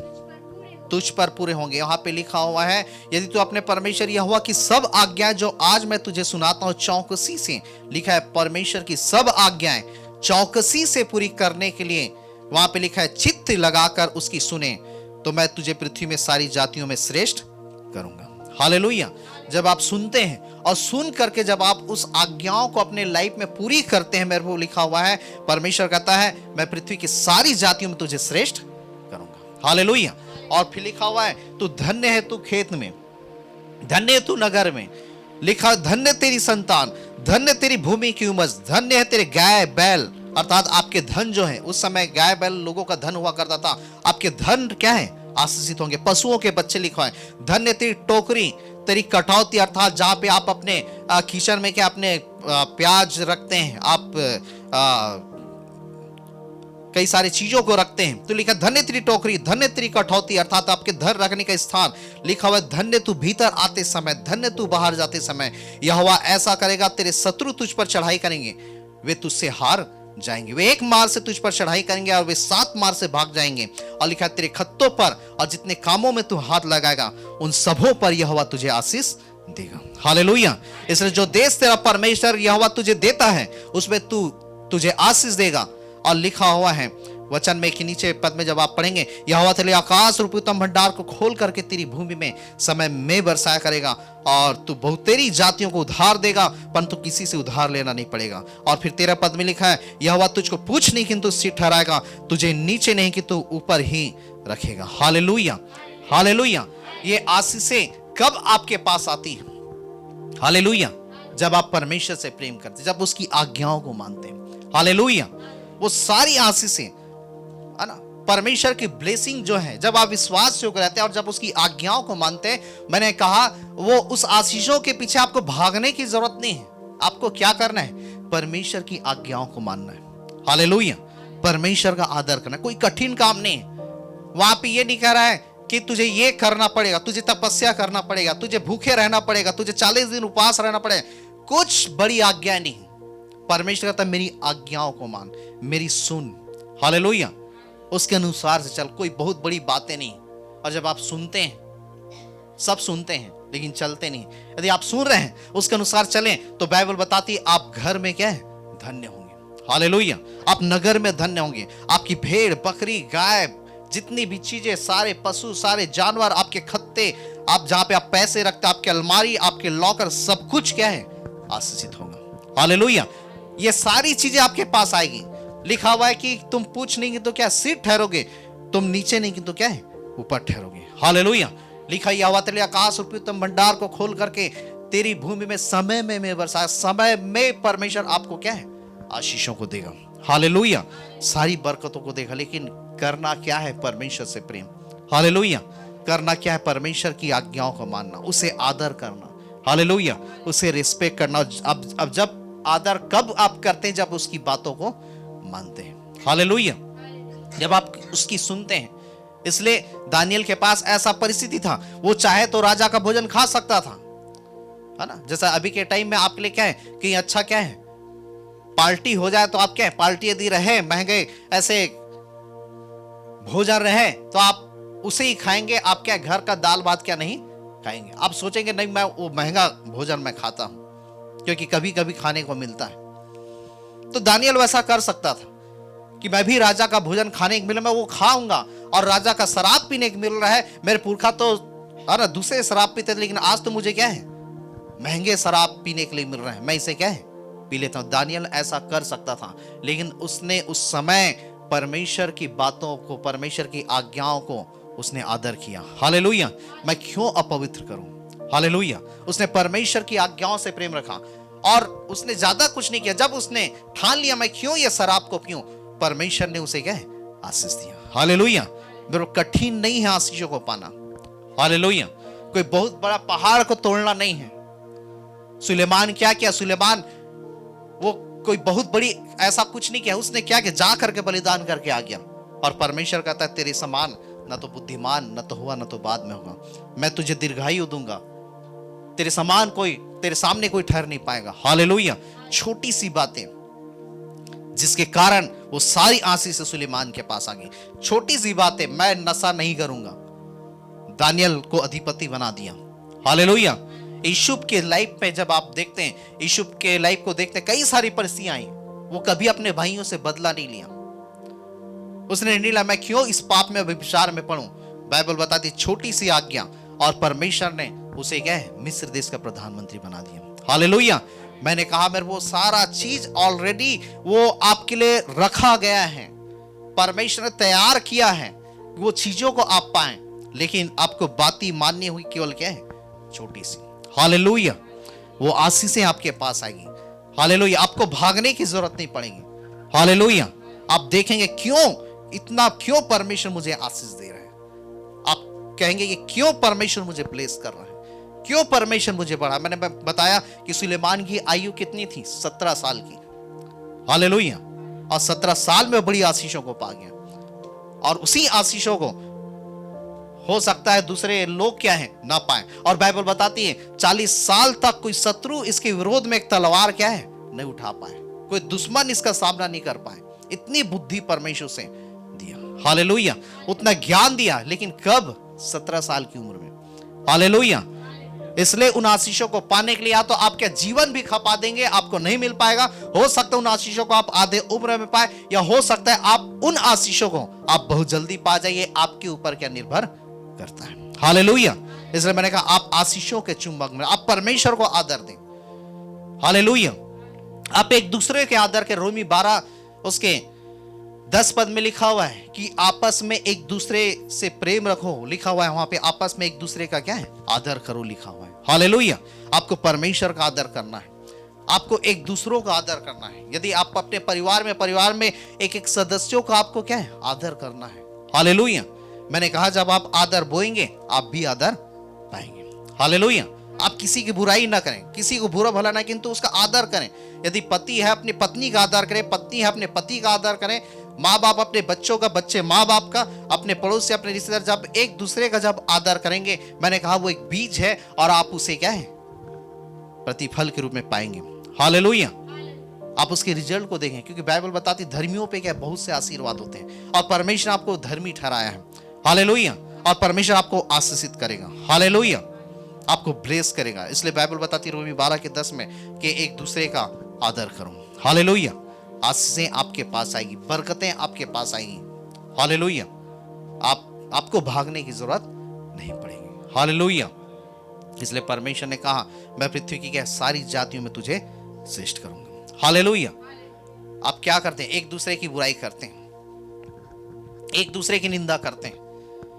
तुझ पर पूरे होंगे। वहां पे लिखा हुआ है यदि तू अपने परमेश्वर यहोवा की सब आज्ञाएं जो आज मैं तुझे सुनाता हूं चौकसी से, लिखा है परमेश्वर की सब आज्ञाएं चौकसी से पूरी करने के लिए, वहां पे लिखा है चित्त लगाकर उसकी सुने, तो मैं तुझे पृथ्वी में सारी जातियों में श्रेष्ठ करूंगा। हालेलुया। जब आप सुनते हैं और सुन करके जब आप उस आज्ञाओं को अपने लाइफ में पूरी करते हैं, मेरे को लिखा हुआ है परमेश्वर कहता है मैं पृथ्वी की सारी जातियों में तुझे श्रेष्ठ करूंगा। हालेलुया। और फिर लिखा हुआ है तू धन्य है तू खेत में, धन्य है तू नगर में, लिखा धन्य तेरी संतान, धन्य तेरी भूमि की उपज, धन्य है तेरे गाय बैल, अर्थात आपके धन जो है, उस समय गाय बैल लोगों का धन हुआ करता था, आपके धन क्या है, आशीषित होंगे। पशुओं के बच्चे लिखा है, धन्य तेरी टोकरी, तेरी कटौती, अर्थात जहां पे आप अपने किचन में क्या अपने प्याज रखते हैं, आप कई सारी चीजों को रखते हैं, तो लिखा धन्य तेरी टोकरी, धन्य तेरी कटौती, अर्थात आपके धन रखने का स्थान। लिखा हुआ धन्य तू भीतर आते समय, धन्य तू बाहर जाते समय। यहोवा ऐसा करेगा तेरे शत्रु तुझ पर चढ़ाई करेंगे, वे तुझसे हार जाएंगे। वे 1 मार से तुझ पर चढ़ाई करेंगे और वे 7 मार से भाग जाएंगे। और लिखा तेरे खत्तों पर और जितने कामों में तू हाथ लगाएगा उन सबों पर यहोवा तुझे आशीष देगा। हालेलुया। इसलिए जो देश तेरा परमेश्वर यहोवा तुझे देता है उसमें तुझे आशीष देगा। और लिखा हुआ है वचन में कि नीचे पद में जब आप पढ़ेंगे, यहोवा तेरे आकाश और उत्तम भंडार को खोल करके तेरी भूमि में समय में बरसाया करेगा और तू बहुतेरी जातियों को उधार देगा, परंतु किसी से उधार लेना नहीं पड़ेगा। और फिर 13 पद में लिखा है यहोवा तुझको पूछ नहीं किंतु सिर ठहराएगा, तुझे नीचे नहीं कि तू ऊपर ही रखेगा। हालेलुया। हालेलुया। ये आशीषें कब आपके पास आती है? हालेलुया। जब आप परमेश्वर से प्रेम करते, जब उसकी आज्ञाओं को मानते हैं। हालेलुया। वो सारी आशीषें है ना, परमेश्वर की ब्लेसिंग जो है, जब आप विश्वास से रहते हैं और जब उसकी आज्ञाओं को मानते हैं, मैंने कहा वो उस आशीषों के पीछे आपको भागने की जरूरत नहीं है। आपको क्या करना है? परमेश्वर की आज्ञाओं को मानना है। हालेलुया। परमेश्वर का आदर करना, कोई कठिन काम नहीं है। वहां पे ये नहीं कह रहा है कि तुझे ये करना पड़ेगा, तुझे तपस्या करना पड़ेगा, तुझे भूखे रहना पड़ेगा, तुझे 40 दिन उपवास रहना पड़ेगा। कुछ बड़ी आज्ञा नहीं। परमेश्वर कहता है मेरी आज्ञाओं को मान, मेरी सुन। हालेलुया। उसके अनुसार से चल, कोई बहुत बड़ी बातें नहीं। और जब आप सुनते हैं, सब सुनते हैं लेकिन चलते नहीं, यदि आप सुन रहे हैं उसके अनुसार चलें तो बाइबल बताती है आप घर में क्या है, धन्य होंगे। हालेलुया। आप नगर में धन्य होंगे। आपकी भेड़, बकरी, गाय, जितनी भी चीजें, सारे पशु, सारे जानवर, आपके खत्ते, आप जहां पे आप पैसे रखते, आपके अलमारी, आपके लॉकर, सब कुछ क्या है? आशीषित होगा। हालेलुया। ये सारी चीजें आपके पास आएगी। लिखा हुआ है कि तुम पूछ नहीं तो क्या सिर ठहरोगे, तुम नीचे नहीं तो क्या है? ऊपर ठहरोगे। हालेलुया। लिखा हुआ तेरे आकाश और उत्तम भंडार को खोल करके तेरी भूमि में समय में बरसाए। समय में परमेश्वर आपको क्या है? आशीषों को देगा। हालेलुया। सारी बरकतों को देगा। लेकिन करना क्या है? परमेश्वर से प्रेम। हालेलुया। करना क्या है? परमेश्वर की आज्ञाओं को मानना, उसे आदर करना। हालेलुया। उसे रिस्पेक्ट करना। अब जब आदर कब आप करते हैं? जब उसकी बातों को मानते हैं। हालेलुया। जब आप उसकी सुनते हैं। इसलिए दानियल के पास ऐसा परिस्थिति था, वो चाहे तो राजा का भोजन खा सकता था, है ना। जैसा अभी के टाइम में आपके लिए क्या है कि अच्छा क्या है, पार्टी हो जाए तो आप क्या है, पार्टी यदि रहे, महंगे ऐसे भोजन रहे तो आप उसे ही खाएंगे। आप क्या घर का दाल भात क्या नहीं खाएंगे? आप सोचेंगे नहीं मैं वो महंगा भोजन मैं खाता हूं क्योंकि कभी कभी खाने को मिलता है। तो दानियल वैसा कर सकता था कि मैं भी राजा का भोजन खाने को मिले, मैं वो खाऊंगा। और राजा का शराब पीने को मिल रहा है, मेरे पुरखा तो ना दूसरे शराब पीते थे, लेकिन आज तो मुझे क्या है, महंगे शराब पीने के लिए मिल रहा है, मैं इसे क्या है पी लेता हूं। दानियल ऐसा कर सकता था, लेकिन उसने उस समय परमेश्वर की बातों को, परमेश्वर की आज्ञाओं को उसने आदर किया। हालेलुया। मैं क्यों अपवित्र करूं? हालेलुया। उसने परमेश्वर की आज्ञाओं से प्रेम रखा और उसने ज्यादा कुछ नहीं किया। जब उसने ठान लिया मैं क्यों ये शराब को पीऊं, परमेश्वर ने उसे क्या है? आशीष दिया। हालेलुया। बिल्कुल कठिन नहीं है आशीषों को पाना। हालेलुया। कोई बहुत बड़ा पहाड़ को तोड़ना नहीं है। सुलेमान क्या किया? सुलेमान वो कोई बहुत बड़ी ऐसा कुछ नहीं किया। उसने क्या किया? जा करके बलिदान करके आ गया। और परमेश्वर कहता है तेरे समान न तो बुद्धिमान न तो हुआ न तो बाद में होगा, मैं तुझे दीर्घायु दूंगा, तेरे समान कोई, तेरे सामने कोई ठहर नहीं पाएगा। हालेलुया। छोटी सी बातें जिसके कारण वो सारी आशीष से सुलेमान के पास आ गई। छोटी सी बातें, मैं नशा नहीं करूंगा, दानियल को अधिपति बना दिया। हालेलुया। यूसुफ के लाइफ पे जब आप देखते हैं, यूसुफ के लाइफ को देखते हैं, कई सारी परिस्थितियां आई, वो कभी अपने भाइयों से बदला नहीं लिया। उसने नहीं लिया मैं क्यों इस पाप में व्यभिचार में पड़ूं। बाइबल बताती छोटी सी आज्ञा और परमेश्वर ने उसे क्या है? मिस्र देश का प्रधानमंत्री बना दिया। हालेलुया। मैंने कहा मेरे वो सारा चीज ऑलरेडी वो आपके लिए रखा गया है, परमेश्वर ने तैयार किया है, वो चीजों को आप पाएं, लेकिन आपको बातें माननी हुई केवल क्या है? छोटी सी। हालेलुया। वो आशीषें आपके पास आएगी। हालेलुया। आपको भागने की जरूरत नहीं पड़ेगी। हालेलुया। आप देखेंगे क्यों इतना, क्यों परमेश्वर मुझे आशीष दे रहा है। आप कहेंगे ये क्यों परमेश्वर मुझे ब्लेस कर रहा है, क्यों परमेश्वर मुझे बढ़ा। मैंने बताया कि सुलेमान की आयु कितनी थी? 17 साल की। हालेलुया। और 17 साल में बड़ी आशीषों को पा गया। और उसी आशीषों को हो सकता है दूसरे लोग क्या है ना पाए। और बाइबल बताती है 40 साल तक कोई शत्रु इसके विरोध में एक तलवार क्या है नहीं उठा पाए, कोई दुश्मन इसका सामना नहीं कर पाए। इतनी बुद्धि परमेश्वर से दिया। हालेलुया। उतना ज्ञान दिया, लेकिन कब? 17 साल की उम्र में। हालेलुया। इसलिए उन आशीषों को पाने के लिए या तो आपका जीवन भी खपा देंगे, आपको नहीं मिल पाएगा। हो सकता है उन आशीषों को आप आधे उम्र में पाए, या हो सकता है आप उन आशीषों को आप बहुत जल्दी पा जाइए। आपके ऊपर क्या निर्भर करता है। हालेलुया। इसलिए मैंने कहा आप आशीषों के चुंबक में, आप परमेश्वर को आदर दें। हालेलुया। आप एक दूसरे के आदर के। रोमी 12 उसके 10 पद में लिखा हुआ है कि आपस में एक दूसरे से प्रेम रखो। लिखा हुआ है वहां पे आपस में एक दूसरे का क्या है? आदर करो लिखा हुआ है। हालेलुया। आपको परमेश्वर का आदर करना है, आपको एक दूसरों का आदर करना है। यदि आप अपने परिवार में एक एक सदस्यों का आपको क्या है? आदर करना है। हालेलुया। मैंने कहा जब आप आदर बोएंगे आप भी आदर पाएंगे। हालेलुया। आप किसी की बुराई ना करें, किसी को बुरा भला ना, किंतु उसका आदर करें। यदि पति है अपनी पत्नी का आदर करें, पत्नी है अपने पति का आदर करें, माँ बाप अपने बच्चों का, बच्चे माँ बाप का, अपने पड़ोस से, अपने रिश्तेदार, जब एक दूसरे का जब आदर करेंगे, मैंने कहा वो एक बीज है और आप उसे क्या है? प्रतिफल के रूप में पाएंगे। हालेलुया। आप उसके रिजल्ट को देखें, क्योंकि बाइबल बताती धर्मियों पे क्या बहुत से आशीर्वाद होते हैं और परमेश्वर आपको धर्मी ठहराया है। हालेलुया। और परमेश्वर आपको आशीषित करेगा। हालेलुया। आपको ब्लेस करेगा। इसलिए बाइबल बताती रोमी 12 के 10 में कि एक दूसरे का आदर करो। हालेलुया। आशीषें आपके पास आएगी, बरकतें आपके पास आएंगी। हालेलुया। आपको भागने की जरूरत नहीं पड़ेगी। हालेलुया। इसलिए परमेश्वर ने कहा, मैं पृथ्वी की क्या सारी जातियों में तुझे श्रेष्ठ करूंगा। हालेलुया। आप क्या करते हैं? एक दूसरे की बुराई करते हैं, एक दूसरे की निंदा करते हैं,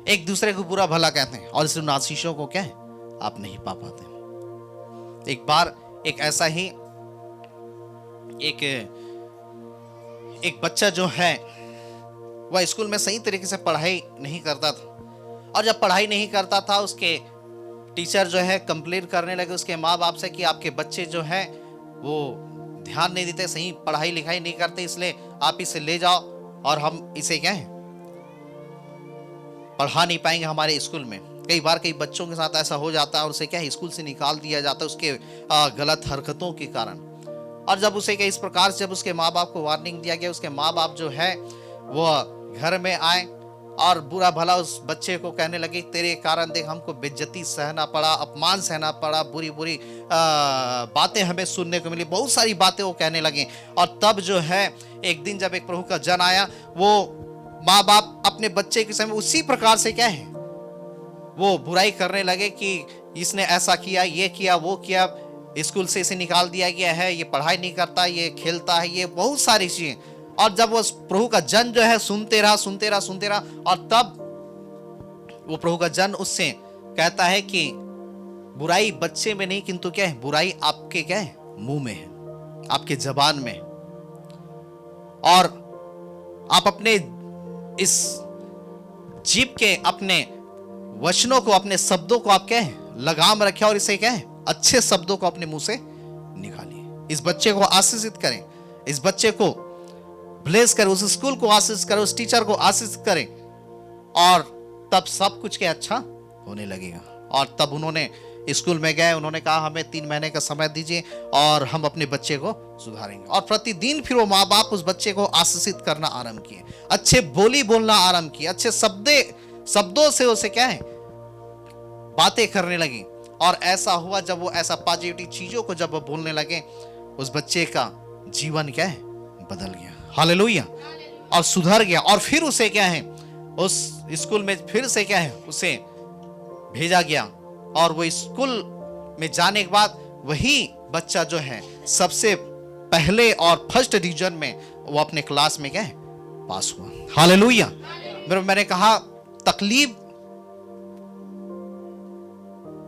एक दूसरे को बुरा भला कहते हैं, और सिर्फ आशीषों को क्या है आप नहीं पा पाते। एक बार एक ऐसा ही एक बच्चा जो है वह स्कूल में सही तरीके से पढ़ाई नहीं करता था, और जब पढ़ाई नहीं करता था उसके टीचर जो है कंप्लेंट करने लगे उसके माँ बाप से कि आपके बच्चे जो है वो ध्यान नहीं देते, सही पढ़ाई लिखाई नहीं करते, इसलिए आप इसे ले जाओ और हम इसे क्या है पढ़ा नहीं पाएंगे हमारे स्कूल में। कई बार कई बच्चों के साथ ऐसा हो जाता है और उसे क्या है स्कूल से निकाल दिया जाता है उसके गलत हरकतों के कारण। और जब उसे क्या इस प्रकार से जब उसके माँ बाप को वार्निंग दिया गया, उसके माँ बाप जो है वो घर में आए और बुरा भला उस बच्चे को कहने लगे, तेरे कारण देख हमको बेइज्जती सहना पड़ा, अपमान सहना पड़ा, बुरी बुरी बातें हमें सुनने को मिली, बहुत सारी बातें वो कहने लगे। और तब जो है एक दिन जब एक प्रभु का जन आया, वो माँ बाप अपने बच्चे के समय उसी प्रकार से क्या है वो बुराई करने लगे कि इसने ऐसा किया, ये किया, वो किया, स्कूल से इसे निकाल दिया गया है, ये पढ़ाई नहीं करता, ये खेलता है, ये बहुत सारी चीजें। और जब वो प्रभु का जन जो है सुनते रहा, और तब वो प्रभु का जन उससे कहता है कि बुराई बच्चे में नहीं किंतु क्या है बुराई आपके क्या है मुंह में है, आपके जबान में है। और आप अपने इस जीभ के अपने वचनों को, अपने शब्दों को आप क्या है लगाम रखें और इसे क्या है अच्छे शब्दों को अपने मुंह से निकालिए। इस बच्चे को आशीषित करें, इस बच्चे को ब्लेस करें, उस स्कूल को आशीष करें, उस टीचर को आशीष करें, और तब सब कुछ क्या अच्छा होने लगेगा। और तब उन्होंने स्कूल में गए, उन्होंने कहा हमें 3 महीने का समय दीजिए और हम अपने बच्चे को सुधारेंगे। और प्रतिदिन फिर वो माँ बाप उस बच्चे को आशीषित करना आरंभ किए, अच्छे बोली बोलना आरंभ किए, अच्छे शब्दों से उसे क्या है बातें करने लगी। और ऐसा हुआ जब वो ऐसा पॉजिटिव चीजों को जब वो बोलने लगे, उस बच्चे का जीवन क्या है बदल गया। हालेलुया। और सुधर गया। और फिर उसे क्या है उस स्कूल में फिर से क्या है उसे भेजा गया, और वो स्कूल में जाने के बाद वही बच्चा जो है सबसे पहले और फर्स्ट डिवीजन में वो अपने क्लास में क्या है पास हुआ। हालेलुया। मैंने कहा तकलीफ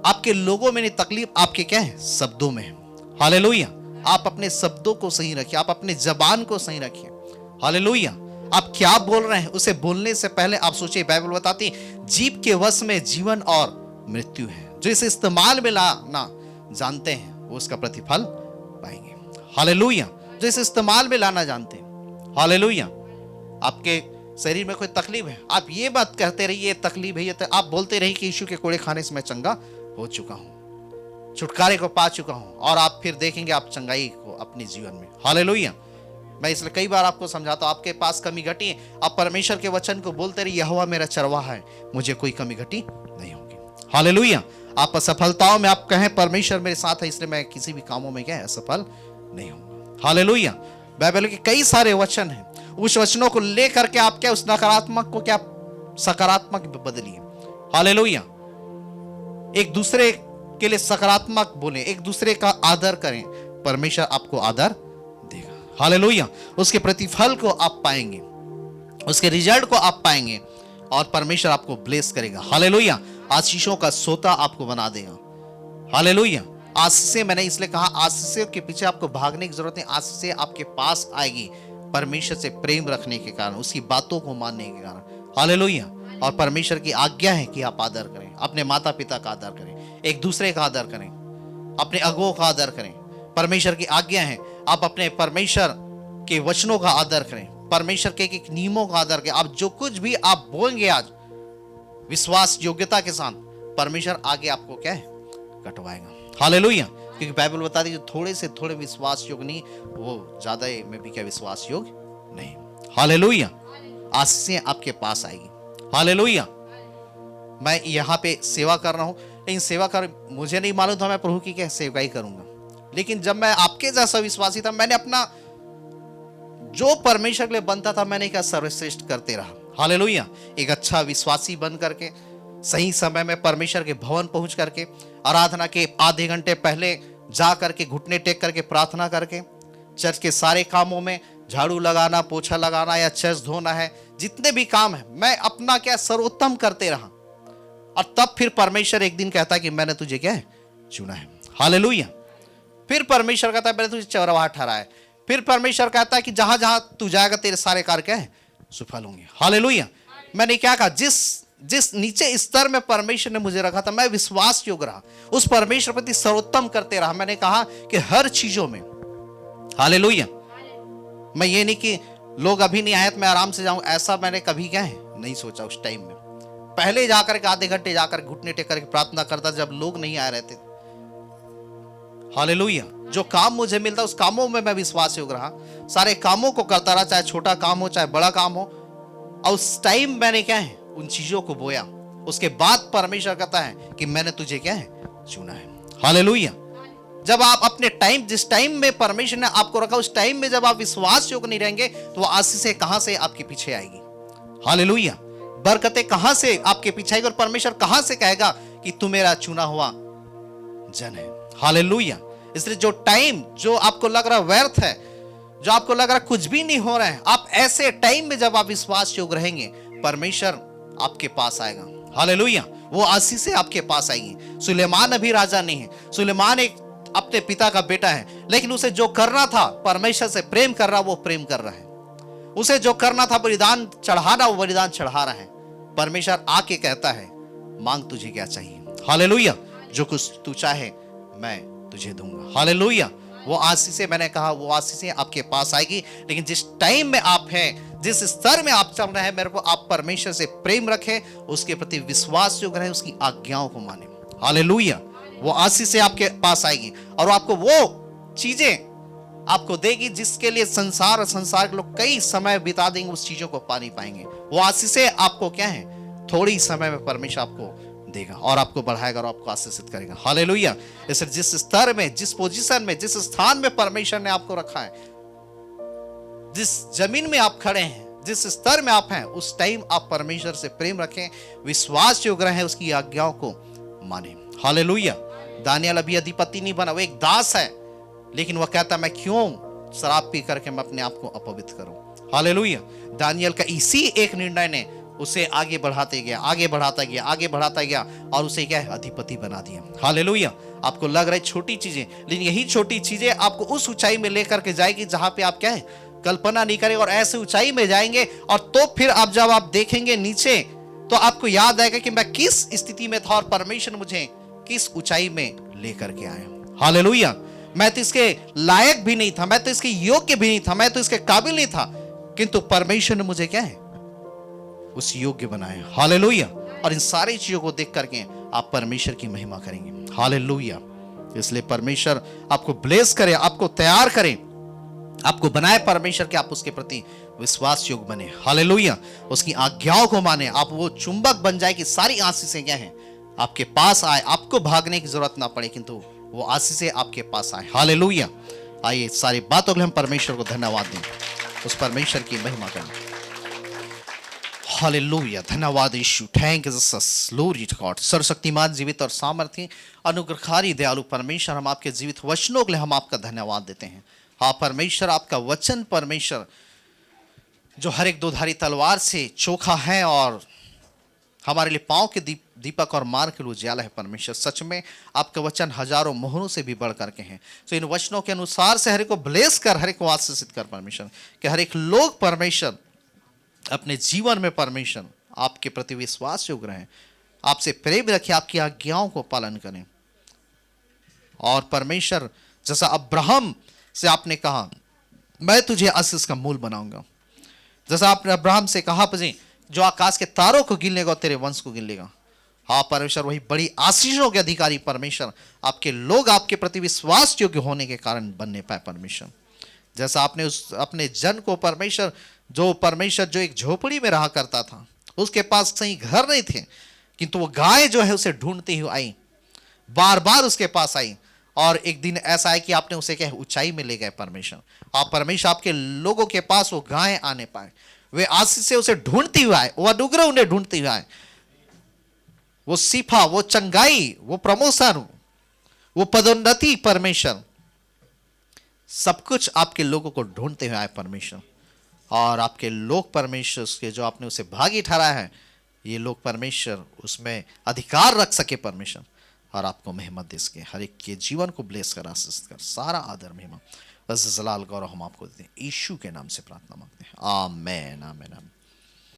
आपके लोगों में नहीं, तकलीफ आपके क्या है शब्दों में है। हालेलुया। आप अपने शब्दों को सही रखिए, आप अपने जबान को सही रखिए। हालेलुया। आप क्या बोल रहे हैं उसे बोलने से पहले आप सोचिए। बाइबल बताती जीभ के वश में जीवन और मृत्यु है, जो इसे इस्तेमाल में लाना जानते हैं वो उसका प्रतिफल पाएंगे। हालेलुया। जो इसे इस्तेमाल में लाना जानते हैं। हालेलुया। आपके शरीर में कोई तकलीफ है, आप ये बात कहते रहिए तकलीफ है, ये आप बोलते रहिए कि यीशु के कोड़े खाने से मैं चंगा हो चुका हूं, छुटकारे को पा चुका हूं, और आप फिर देखेंगे आप चंगाई को अपने जीवन में। हालेलुया। मैं इसलिए कई बार आपको समझाता हूं, आपके पास कमी घटी है, आप परमेश्वर के वचन को बोलते रहिए, यहोवा मेरा चरवाहा है, मुझे कोई कमी घटी नहीं होगी। हालेलुया। आप असफलताओं में आप कहें परमेश्वर मेरे साथ है, इसलिए मैं किसी भी कामों में क्या है असफल नहीं होऊंगा। हालेलुया। बाइबल के कई सारे वचन हैं, उस वचनों को लेकर के आप क्या उस नकारात्मक को क्या सकारात्मक बदलिए। हालेलुया। एक दूसरे के लिए सकारात्मक बोले, एक दूसरे का आदर करें, परमेश्वर आपको आदर देगा। हालेलुया। उसके प्रतिफल को आप पाएंगे, उसके रिजल्ट को आप पाएंगे, और परमेश्वर आपको ब्लेस करेगा। हालेलुया। आशीषों का सोता आपको बना देगा। हालेलुया। आशीषें मैंने इसलिए कहा आशीषों के पीछे आपको भागने की जरूरत नहीं, आशीषें आपके पास आएगी परमेश्वर से प्रेम रखने के कारण, उसकी बातों को मानने के कारण। हालेलुया। और परमेश्वर की आज्ञा है कि आप आदर करें, अपने माता पिता का आदर करें, एक दूसरे का आदर करें, अपने अगुओं का आदर करें। परमेश्वर की आज्ञा है आप अपने परमेश्वर के वचनों का आदर करें, परमेश्वर के एक नियमों का आदर करें। आप जो कुछ भी आप बोलेंगे आज विश्वास योग्यता के साथ, परमेश्वर आगे आपको क्या है कटवाएगा। हालेलुया। क्योंकि बाइबल बताती है थोड़े से थोड़े विश्वास योग्य नहीं, वो ज्यादा में भी क्या विश्वास योग्य नहीं। हालेलुया। आशीषें आपके पास आएगी। हालेलुया। मैं यहाँ पे सेवा कर रहा हूँ, लेकिन सेवा कर मुझे नहीं मालूम था मैं प्रभु की क्या सेवकाई करूंगा, लेकिन जब मैं आपके जैसा विश्वासी था, मैंने अपना जो परमेश्वर के लिए बनता था मैंने क्या सर्वश्रेष्ठ करते रहा। हालेलुया। एक अच्छा विश्वासी बन करके सही समय में परमेश्वर के भवन पहुंच करके आराधना के आधे घंटे पहले जा करके घुटने टेक करके प्रार्थना करके चर्च के सारे कामों में झाड़ू लगाना, पोछा लगाना या चर्च धोना है, जितने भी काम है मैं अपना क्या सर्वोत्तम करते रहा। और तब फिर परमेश्वर एक दिन कहता है कि मैंने तुझे क्या है चुना है। हालेलुया। फिर परमेश्वर कहता है मैंने तुझे चरवाहा ठहराया है। फिर परमेश्वर कहता है कि जहां जहां तू जाएगा तेरे सारे कार्य क्या है सफल होंगे। हालेलुया। मैंने क्या कहा, जिस नीचे स्तर में परमेश्वर ने मुझे रखा था मैं विश्वास योग्य रहा, उस परमेश्वर प्रति सर्वोत्तम करते रहा। मैंने कहा कि हर चीजों में, हालेलुया, मैं ये नहीं कि लोग अभी नहीं आए तो मैं आराम से जाऊं, ऐसा मैंने कभी क्या है नहीं सोचा। उस टाइम में पहले जाकर के आधे घंटे जाकर घुटने टेक करके प्रार्थना करता जब लोग नहीं आ रहे थे। हालेलुया। जो काम मुझे मिलता उस कामों में मैं विश्वास योग्य रहा, सारे कामों को करता रहा, चाहे छोटा काम हो चाहे बड़ा काम हो। और उस टाइम मैंने क्या है उन चीजों को बोया। उसके बाद परमेश्वर कहता है कि मैंने तुझे क्या है चुना है। हालेलुया। जब आप अपने टाइम, जिस टाइम में परमेश्वर ने आपको रखा उस टाइम में जब आप विश्वास योग्य नहीं रहेंगे तो वो आशीषें कहां से आपके पीछे आएगी। हालेलुया। बरकतें कहां से आपके पीछे आएगी और परमेश्वर कहां से कहेगा कि तू मेरा चुना हुआ जन है। हालेलुया। इसलिए जो टाइम जो आपको लग रहा व्यर्थ है, जो आपको लग रहा कुछ भी नहीं हो रहा है, आप ऐसे टाइम में जब आप विश्वास योग्य रहेंगे परमेश्वर आपके पास आएगा। हालेलुया। वो आशीषें आपके पास आएंगी। सुलेमान अभी राजा नहीं है, सुलेमान एक अपने पिता का बेटा है, लेकिन उसे जो करना था परमेश्वर से प्रेम कर रहा वो प्रेम कर रहा है। उसे जो करना था बलिदान चढ़ाना वो बलिदान चढ़ा रहा है। परमेश्वर आके कहता है मांग तुझे क्या चाहिए। हालेलुया। जो कुछ तू चाहे मैं तुझे दूंगा। हालेलुया। वो आशीषें, मैंने कहा वो आशीषें आपके पास आएगी, लेकिन जिस टाइम में आप हैं, जिस स्तर में आप चल रहे हैं, मेरे को आप परमेश्वर से प्रेम रखें, उसके प्रति विश्वास योग्य रहें, उसकी आज्ञाओं को माने। हालेलुया। वो आशीषें आपके पास आएगी और आपको वो चीजें आपको देगी जिसके लिए संसार के लोग कई समय बिता देंगे, उस चीजों को पा नहीं पाएंगे। वो आशीषें आपको क्या है थोड़ी समय में परमेश्वर आपको देगा और आपको बढ़ाएगा और आपको आशीषित करेगा। हालेलुया। इसलिए जिस स्तर में, जिस पोजीशन में, जिस स्थान में परमेश्वर ने आपको रखा है, जिस जमीन में आप खड़े हैं, जिस स्तर में आप हैं, उस टाइम आप परमेश्वर से प्रेम रखें, विश्वास योग्य रहें, उसकी आज्ञाओं को माने। हालेलुया। दानियल अभी अधिपति नहीं बना, वो एक दास है, लेकिन वह कहता मैं क्यों शराब पी करके मैं अपने आप को अपवित्र करूं। हालेलुया। दानियल का इसी एक निर्णय ने उसे आगे बढ़ाते गया, आगे बढ़ाता गया, आगे बढ़ाता गया और उसे क्या है अधिपति बना दिया। हालेलुया। आपको लग रहा है छोटी चीजें, लेकिन यही छोटी चीजें आपको उस ऊंचाई में लेकर के जाएगी जहां पे आप क्या है कल्पना नहीं करेंगे, और ऐसे ऊंचाई में जाएंगे और तो फिर आप जब आप देखेंगे नीचे तो आपको याद आएगा कि मैं किस स्थिति में था और परमेश्वर मुझे किस ऊंचाई में लेकर के आया। हालेलुया। मैं तो इसके लायक भी नहीं था, मैं तो इसके योग्य भी नहीं था, मैं तो इसके काबिल नहीं था, किंतु परमेश्वर ने मुझे क्या है उस योग्य बनाया। हालेलुया। और इन सारी चीजों को देख करके आप परमेश्वर की महिमा करेंगे। हालेलुया। इसलिए परमेश्वर आपको ब्लेस करे, आपको तैयार करे, आपको बनाए परमेश्वर के आप उसके प्रति विश्वास योग्य बने। हालेलुया। उसकी आज्ञाओं को माने, आप वो चुंबक बन जाए कि सारी आशीषें क्या हैं आपके पास आए, आपको भागने की जरूरत ना पड़े, किंतु वो आशीषें आपके पास आए। हालेलुया। आइए सारी बातों के लिए हम परमेश्वर को धन्यवाद दें, उस परमेश्वर की महिमा करें। हालेलुया। धन्यवाद यीशु। Thank you Jesus. Glory to God. सर्वशक्तिमान, जीवित और सामर्थी, अनुग्रहकारी, दयालु परमेश्वर, हम आपके जीवित वचनों के लिए हम आपका धन्यवाद देते हैं। हाँ परमेश्वर, आपका वचन परमेश्वर जो हर एक दोधारी तलवार से चोखा है और हमारे लिए पांव के दीपक और मार्ग के लिए उजाला है। परमेश्वर सच में आपका वचन हजारों मोहरों से भी बढ़ करके हैं। तो इन वचनों के अनुसार से हर एक को ब्लेस कर, हर एक को आशीषित कर परमेश्वर, कि हर एक लोग परमेश्वर अपने जीवन में परमेश्वर आपके प्रति विश्वास योग्य रहें, आपसे प्रेम रखें, आपकी आज्ञाओं को पालन करें। और परमेश्वर जैसा अब्राहम से आपने कहा मैं तुझे आशीष का मूल बनाऊंगा, जैसा आपने अब्राहम से कहा जो आकाश के तारों को गिन लेगा और तेरे वंश को गिन लेगा। हाँ परमेश्वर, वही बड़ी आशीषों के अधिकारी परमेश्वर आपके लोग आपके प्रति विश्वास योग्य होने के कारण बनने पाए। परमेश्वर जैसा आपने उस अपने जन को परमेश्वर जो एक झोपड़ी में रहा करता था, उसके पास सही घर नहीं थे, किंतु वो गाय जो है उसे ढूंढती हुई आई, बार बार उसके पास आई और एक दिन ऐसा है कि आपने उसे क्या ऊंचाई में ले गए परमेश्वर, और परमेश्वर आपके लोगों के पास वो गायें आने पाए, वे आशीष से उसे ढूंढती हुआ आए, वो अनुग्रह उन्हें ढूंढती हुआ आए, वो सीफा, वो चंगाई, वो प्रमोशन, वो पदोन्नति, परमेश्वर सब कुछ आपके लोगों को ढूंढते हुए आए परमेश्वर। और आपके लोग परमेश्वर के जो आपने उसे भागी ठहराया है, ये लोग परमेश्वर उसमें अधिकार रख सके परमेश्वर, और आपको मेहमत दे सके, हर एक के जीवन को ब्लेस कर, आशीष कर। सारा आदर महिमा बस जलाल गौरव हम आपको देते हैं, यीशु के नाम से प्रार्थना मांगते हैं, आमेन आमेन आमेन।